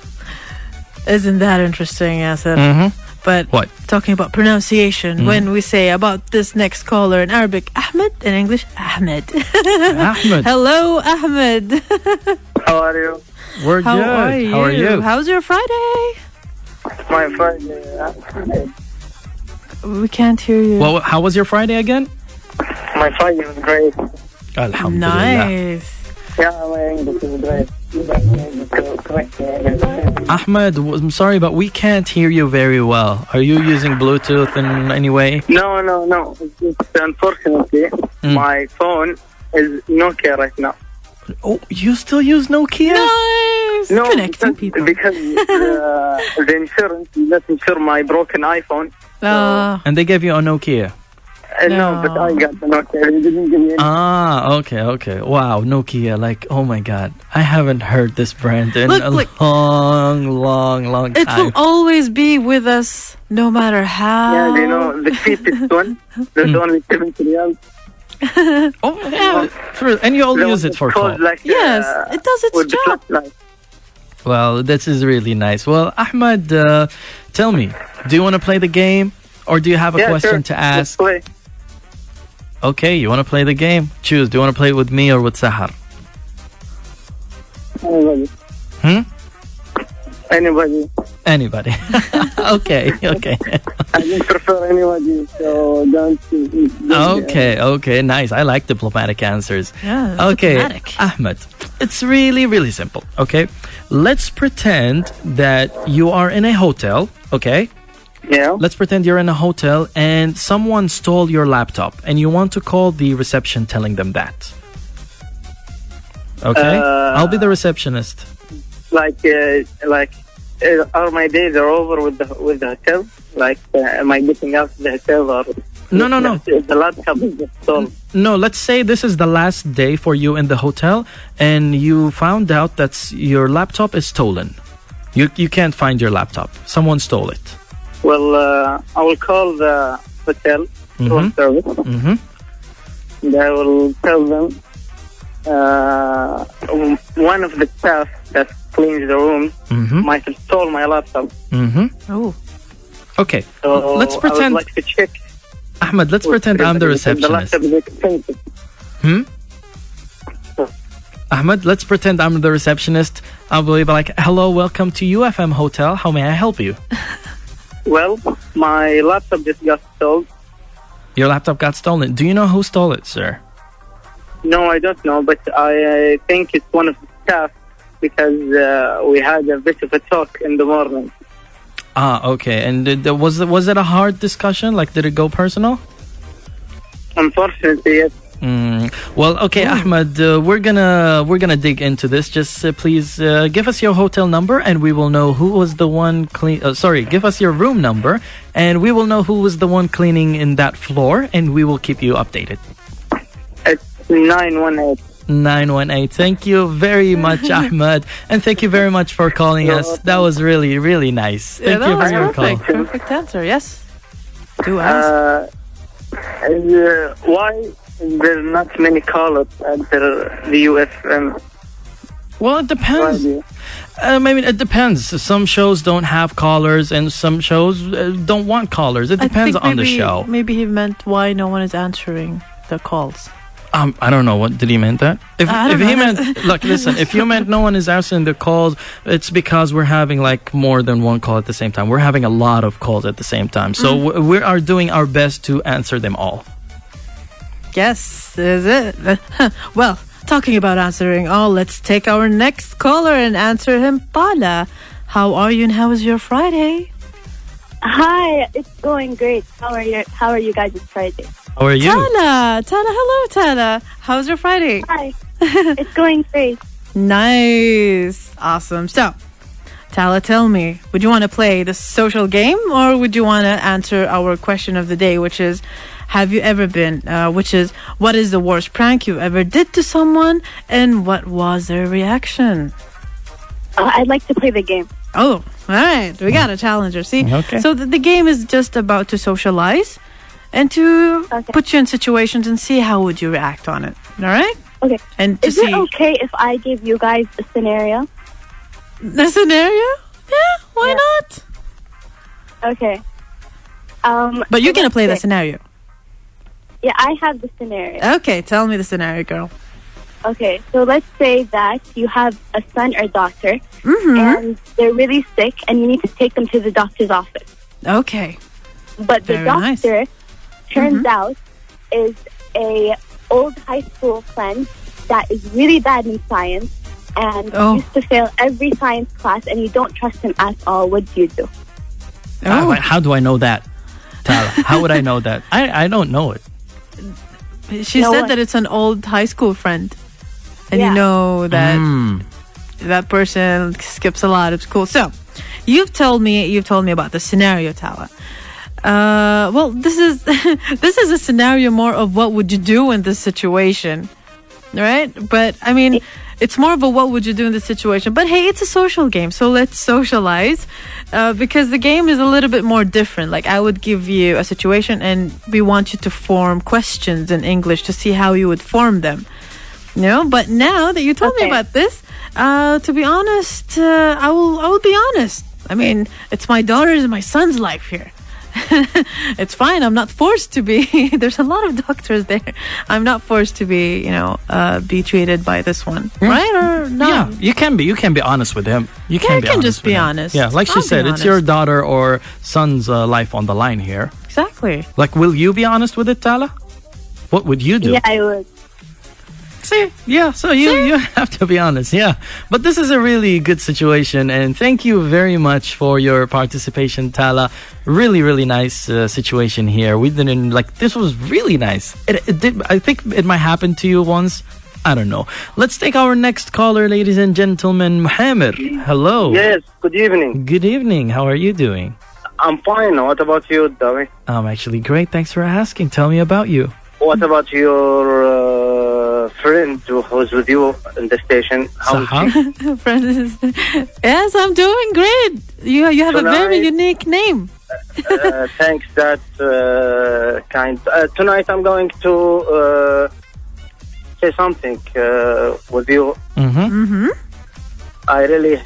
Speaker 2: Isn't that interesting, Yasser? But
Speaker 3: what?
Speaker 2: Talking about pronunciation, when we say about this next caller in Arabic, Ahmed, in English, Ahmed.
Speaker 3: Ahmed.
Speaker 2: Hello, Ahmed.
Speaker 11: How are you?
Speaker 3: We're good. How are you?
Speaker 2: How's your Friday?
Speaker 11: My Friday.
Speaker 2: We can't hear you.
Speaker 3: Well, how was your Friday again?
Speaker 11: My Friday was great.
Speaker 3: Alhamdulillah.
Speaker 2: Nice.
Speaker 11: Yeah, my English is great.
Speaker 3: Ahmed, I'm sorry, but we can't hear you very well. Are you using Bluetooth in any way?
Speaker 11: No. Unfortunately, my phone is Nokia right now.
Speaker 3: Oh, you still use Nokia?
Speaker 2: Nice.
Speaker 11: No,
Speaker 2: connecting people.
Speaker 11: Because the insurance doesn't insure my broken iPhone.
Speaker 3: And they gave you a Nokia?
Speaker 11: No, but I got the Nokia. They didn't give me any.
Speaker 3: Okay. Wow, Nokia, like, oh my God. I haven't heard this brand in a long time.
Speaker 2: It will always be with us, no matter how.
Speaker 11: Yeah, they know the cheapest one. There's only 70 riyals.
Speaker 3: Oh, yeah. Sure. And you all use it for call.
Speaker 11: Like,
Speaker 2: yes, it does its job.
Speaker 3: Well, this is really nice. Well, Ahmed, tell me, do you want to play the game? Or do you have a question to ask?
Speaker 11: Let's play.
Speaker 3: Okay, you want to play the game? Choose. Do you want to play it with me or with Sahar?
Speaker 11: Anybody.
Speaker 3: Anybody. Anybody. Okay.
Speaker 11: I don't prefer anybody, so don't.
Speaker 3: Okay, nice. I like diplomatic answers.
Speaker 2: Yeah,
Speaker 3: okay,
Speaker 2: diplomatic.
Speaker 3: Ahmed, it's really, really simple, okay? Let's pretend that you are in a hotel, okay?
Speaker 11: Yeah.
Speaker 3: Let's pretend you're in a hotel and someone stole your laptop and you want to call the reception telling them that. Okay? I'll be the receptionist.
Speaker 11: Are my days are over with the hotel? Like, am I getting out of the hotel or?
Speaker 3: No.
Speaker 11: The laptop is just stolen.
Speaker 3: No, let's say this is the last day for you in the hotel and you found out that your laptop is stolen. You can't find your laptop. Someone stole it.
Speaker 11: Well, I will call the hotel room service. And I will tell them one of the staff that cleans the room might have stolen my laptop.
Speaker 2: Oh.
Speaker 3: Okay.
Speaker 11: So
Speaker 3: let's pretend.
Speaker 11: I would like to check.
Speaker 3: Ahmed, let's pretend I'm the receptionist.
Speaker 11: The laptop is expensive.
Speaker 3: Ahmed, let's pretend I'm the receptionist. I'll be like, hello, welcome to UFM Hotel. How may I help you?
Speaker 11: Well, my laptop just got stolen.
Speaker 3: Your laptop got stolen. Do you know who stole it, sir?
Speaker 11: No, I don't know, but I think it's one of the staff because we had a bit of a talk in the morning.
Speaker 3: Ah, okay. And was it a hard discussion? Like, did it go personal?
Speaker 11: Unfortunately, yes.
Speaker 3: Well, okay, Ahmed, we're gonna dig into this. Just please give us your hotel number, and we will know who was the one give us your room number, and we will know who was the one cleaning in that floor, and we will keep you updated.
Speaker 11: It's 918.
Speaker 3: 918. Thank you very much, Ahmed, and thank you very much for calling us. That was really, really nice. Thank you for your call.
Speaker 2: Perfect answer. Yes. Do ask.
Speaker 11: Why there's not many callers at the UFM?
Speaker 3: Well, it depends. I mean, it depends. Some shows don't have callers, and some shows don't want callers. It depends on the show.
Speaker 2: Maybe he meant why no one is answering the calls.
Speaker 3: I don't know. What did he meant that? If he meant, look, listen. If you meant no one is answering the calls, it's because we're having like more than one call at the same time. We're having a lot of calls at the same time, so we are doing our best to answer them all.
Speaker 2: Yes, is it? Well, talking about answering all, let's take our next caller and answer him. Tala, how are you and how is your Friday?
Speaker 12: Hi, it's going great. How are you guys this Friday?
Speaker 3: How are you?
Speaker 2: Tala, hello, Tala. How's your Friday?
Speaker 12: Hi, it's going great.
Speaker 2: Nice, awesome. So, Tala, tell me, would you want to play the social game or would you want to answer our question of the day, which is, have you ever been, which is, what is the worst prank you ever did to someone and what was their reaction?
Speaker 12: I'd like to play the game.
Speaker 2: Oh, all right. We got a challenger. See?
Speaker 3: Okay.
Speaker 2: So the game is just about to socialize and to put you in situations and see how would you react on it. All right?
Speaker 12: Okay.
Speaker 2: And to
Speaker 12: is it okay if I give you guys a scenario?
Speaker 2: The scenario? Yeah, why not?
Speaker 12: Okay.
Speaker 2: But you're going to play the scenario.
Speaker 12: Yeah, I have the scenario.
Speaker 2: Okay, tell me the scenario, girl.
Speaker 12: Okay, so let's say that you have a son or daughter and they're really sick and you need to take them to the doctor's office.
Speaker 2: Okay.
Speaker 12: But the doctor turns out is a old high school friend that is really bad in science and used to fail every science class and you don't trust him at all. What do you do?
Speaker 3: How do I know that, Tala? How would I know that? I don't know it.
Speaker 2: She said that it's an old high school friend. And you know that that person skips a lot of school. So, you've told me about the scenario, Tala. Well, this is this is a scenario more of what would you do in this situation, right? But I mean, it's more of a what would you do in this situation. But hey, it's a social game, so let's socialize because the game is a little bit more different. Like I would give you a situation, and we want you to form questions in English to see how you would form them. But now that you told me about this, to be honest, I will be honest. I mean, it's my daughter's and my son's life here. It's fine. I'm not forced to be. There's a lot of doctors there. I'm not forced to be, be treated by this one, right or not?
Speaker 3: You can be honest with him. You
Speaker 2: Yeah,
Speaker 3: can
Speaker 2: I
Speaker 3: be
Speaker 2: can
Speaker 3: honest
Speaker 2: just
Speaker 3: with
Speaker 2: be
Speaker 3: him.
Speaker 2: honest.
Speaker 3: Yeah, like she
Speaker 2: I'll
Speaker 3: said,
Speaker 2: be
Speaker 3: it's your
Speaker 2: honest.
Speaker 3: daughter or son's life on the line here.
Speaker 2: Exactly.
Speaker 3: Like, will you be honest with it, Tala? What would you do?
Speaker 12: Yeah, I would.
Speaker 3: See, yeah, so you have to be honest, yeah. But this is a really good situation, and thank you very much for your participation, Tala. Really, really nice situation here. We didn't, like, this was really nice. It did, I think it might happen to you once. I don't know. Let's take our next caller, ladies and gentlemen. Muhammad, hello.
Speaker 13: Yes, good evening.
Speaker 3: Good evening. How are you doing?
Speaker 13: I'm fine. What about you, Dawi?
Speaker 3: I'm actually great. Thanks for asking. Tell me about you.
Speaker 13: What about your friend who's with you in the station? How is she?
Speaker 2: Francis. Yes, I'm doing great. You have a very
Speaker 13: Tonight-
Speaker 2: unique name.
Speaker 13: Thanks, that kind. Tonight I'm going to say something with you. I really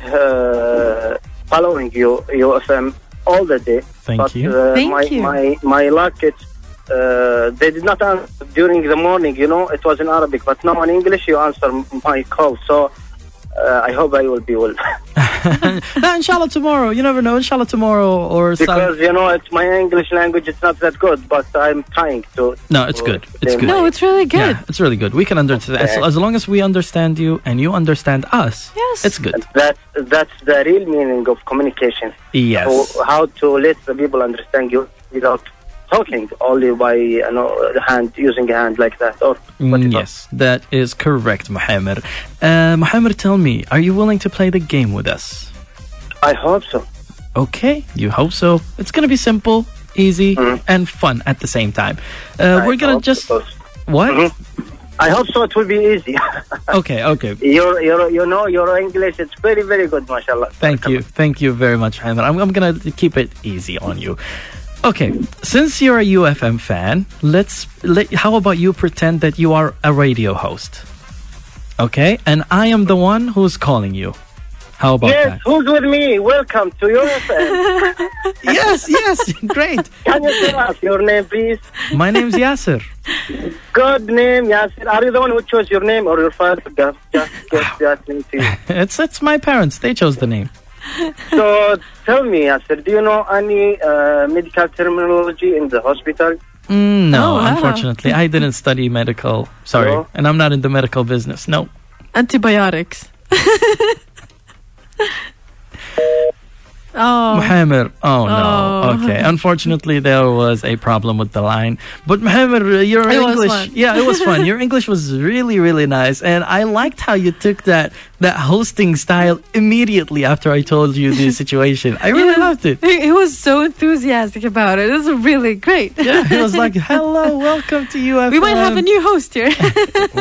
Speaker 13: following you UFM all the day.
Speaker 3: Thank you.
Speaker 2: Thank you.
Speaker 13: My luck, it's they did not answer during the morning. It was in Arabic, but now in English you answer my call. So I hope I will be well.
Speaker 3: Inshallah tomorrow. You never know. Inshallah tomorrow or
Speaker 13: Because it's my English language. It's not that good, but I'm trying to.
Speaker 3: No, it's good. It's good.
Speaker 2: No, it's really good.
Speaker 3: Yeah, it's really good. We can understand as long as we understand you and you understand us.
Speaker 2: Yes,
Speaker 3: it's good.
Speaker 13: That's the real meaning of communication.
Speaker 3: Yes.
Speaker 13: So how to let the people understand you without talking, only by using a hand like that or whatever.
Speaker 3: Yes, that is correct, Muhammad. Muhammad, tell me, are you willing to play the game with us?
Speaker 13: I hope so.
Speaker 3: Okay, you hope so. It's gonna be simple, easy, and fun at the same time. We're gonna just what?
Speaker 13: I hope so. It will be easy.
Speaker 3: Okay.
Speaker 13: Your English. It's very, very good, mashallah.
Speaker 3: Thank you very much, Muhammad. I'm gonna keep it easy on you. Okay, since you're a UFM fan, how about you pretend that you are a radio host? Okay, and I am the one who's calling you. How about
Speaker 13: Yes,
Speaker 3: that?
Speaker 13: who's with me? Welcome to UFM.
Speaker 3: Yes, great.
Speaker 13: Can you tell us your name, please?
Speaker 3: My name's Yasser.
Speaker 13: Good name, Yasser. Are you the one who chose your name or your father just gave that name to you?
Speaker 3: It's my parents. They chose the name.
Speaker 13: So tell me, Yasser, do you know any medical terminology in the hospital?
Speaker 3: No,
Speaker 2: Oh, wow.
Speaker 3: unfortunately, I didn't study medical. Sorry,
Speaker 13: No?
Speaker 3: and I'm not in the medical business. No.
Speaker 2: Antibiotics. Oh.
Speaker 3: Muhammad, oh no.
Speaker 2: Oh.
Speaker 3: Okay, unfortunately there was a problem with the line. But Muhammad, your
Speaker 2: It was
Speaker 3: English,
Speaker 2: fun.
Speaker 3: yeah, it was fun. Your English was really, really nice, and I liked how you took that hosting style immediately after I told you the situation. I really loved it.
Speaker 2: He was so enthusiastic about it. It was really great.
Speaker 3: Yeah, he was like, "Hello, welcome to UFM."
Speaker 2: We might have a new host here.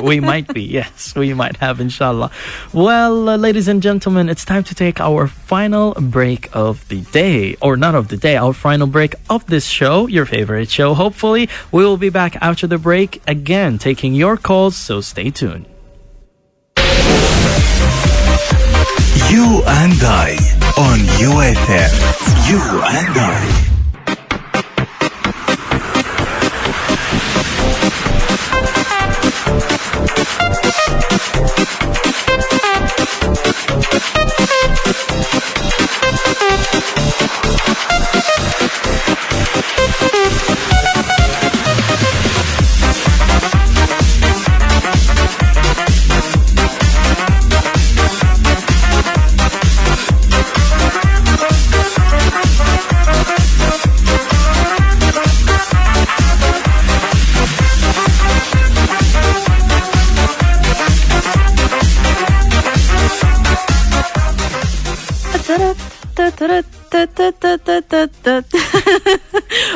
Speaker 3: We might be, yes, we might have, inshallah. Well, ladies and gentlemen, it's time to take our final break of the day, or not of the day, our final break of this show, your favorite show. Hopefully, we will be back after the break again, taking your calls, so stay tuned.
Speaker 1: You and I on UFM. You and I.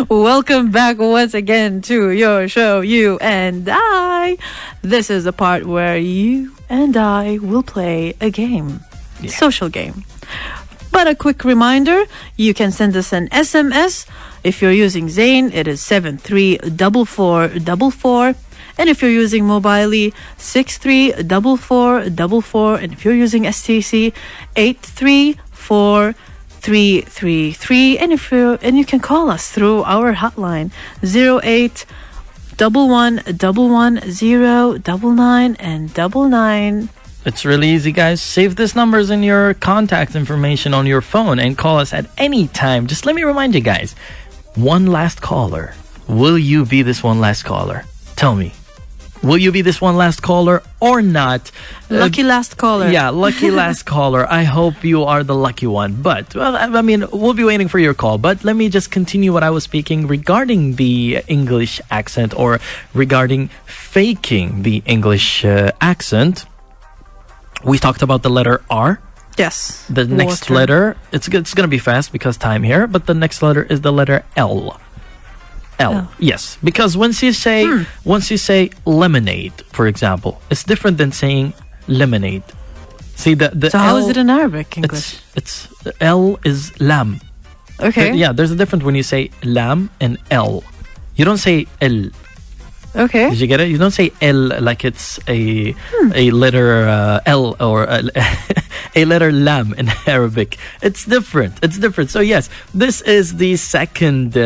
Speaker 2: Welcome back once again to your show, You and I. This is the part where you and I will play a game, social game. But a quick reminder, you can send us an SMS. If you're using Zain, it is 734444. And if you're using Mobily, 634444. And if you're using STC, 834-333. And you can call us through our hotline 0811111099 and 99.
Speaker 3: It's really easy, guys. Save these numbers in your contact information on your phone and call us at any time. Just let me remind you guys, one last caller. Will you be this one last caller? Tell me. Will you be this one last caller or not?
Speaker 2: Lucky last caller.
Speaker 3: Yeah, lucky last caller. I hope you are the lucky one. But, well, I mean, we'll be waiting for your call. But let me just continue what I was speaking regarding the English accent or regarding faking the English accent. We talked about the letter R.
Speaker 2: Yes.
Speaker 3: The next letter, it's going to be fast because time here, but the next letter is the letter L. L. Yes, because once you say lemonade, for example, it's different than saying lemonade. See the
Speaker 2: So
Speaker 3: L,
Speaker 2: how is it in Arabic English?
Speaker 3: It's L is lam.
Speaker 2: Okay.
Speaker 3: Yeah, there's a difference when you say lam and L. You don't say L.
Speaker 2: Okay.
Speaker 3: Did you get it? You don't say L like it's a letter L or a letter lam in Arabic. It's different. It's different. So yes, this is the second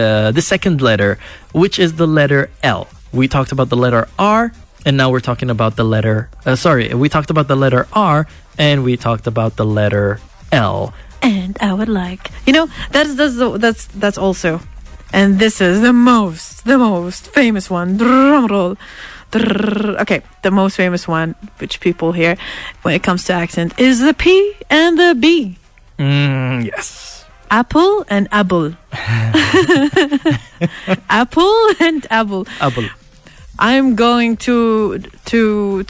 Speaker 3: letter, which is the letter L. We talked about the letter R, and now we're talking about the letter. We talked about the letter R, and we talked about the letter L.
Speaker 2: And I would like, that's also. And this is the most famous one. Drum roll. Okay, the most famous one, which people hear when it comes to accent, is the P and the B.
Speaker 3: Yes.
Speaker 2: Apple and apple. Apple and apple.
Speaker 3: Apple.
Speaker 2: I'm going to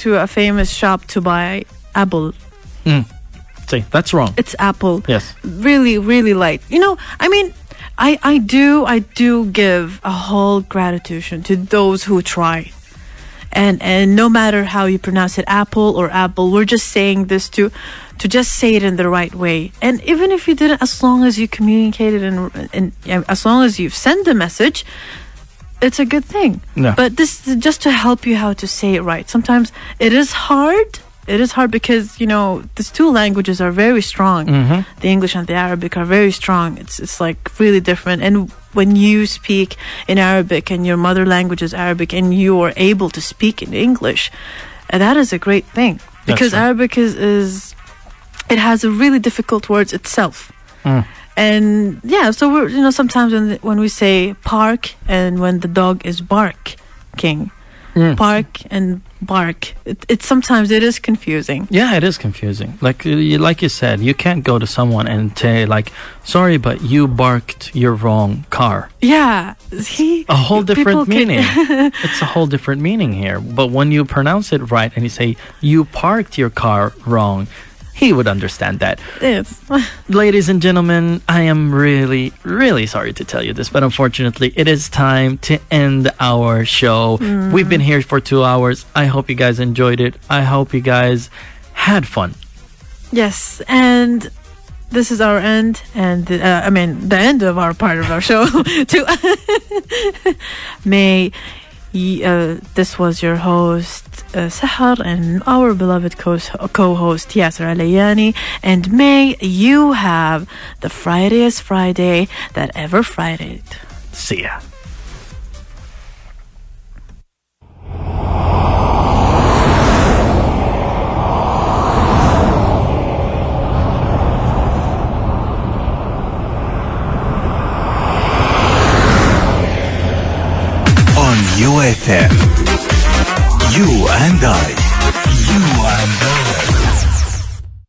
Speaker 2: a famous shop to buy apple.
Speaker 3: See, that's wrong.
Speaker 2: It's apple.
Speaker 3: Yes.
Speaker 2: Really, really light. I do give a whole gratitude to those who try. And no matter how you pronounce it, apple or apple, we're just saying this to just say it in the right way. And even if you didn't, as long as you communicated and as long as you've sent the message, it's a good thing.
Speaker 3: No.
Speaker 2: But this is just to help you how to say it right. Sometimes it is hard. It is hard because, these two languages are very strong.
Speaker 3: Mm-hmm.
Speaker 2: The English and the Arabic are very strong. It's like really different. And when you speak in Arabic and your mother language is Arabic and you are able to speak in English, that is a great thing. Because Arabic is it has a really difficult words itself. And yeah, so we're, sometimes when we say park and when the dog is barking, park and bark, it sometimes it is confusing.
Speaker 3: Yeah, it is confusing. Like you said, you can't go to someone and say like, sorry, but you barked your wrong car.
Speaker 2: Yeah,
Speaker 3: a whole different meaning. It's a whole different meaning here. But when you pronounce it right and you say you parked your car wrong, he would understand that.
Speaker 2: Yes.
Speaker 3: Ladies and gentlemen, I am really, really sorry to tell you this, but unfortunately, it is time to end our show. We've been here for 2 hours. I hope you guys enjoyed it. I hope you guys had fun.
Speaker 2: Yes, and this is our end, and the end of our part of our show. This was your host Sahar and our beloved co-host Yasser Alayani, and may you have the Fridayest Friday that ever Fridayed.
Speaker 3: See ya.
Speaker 1: UFM. You and I.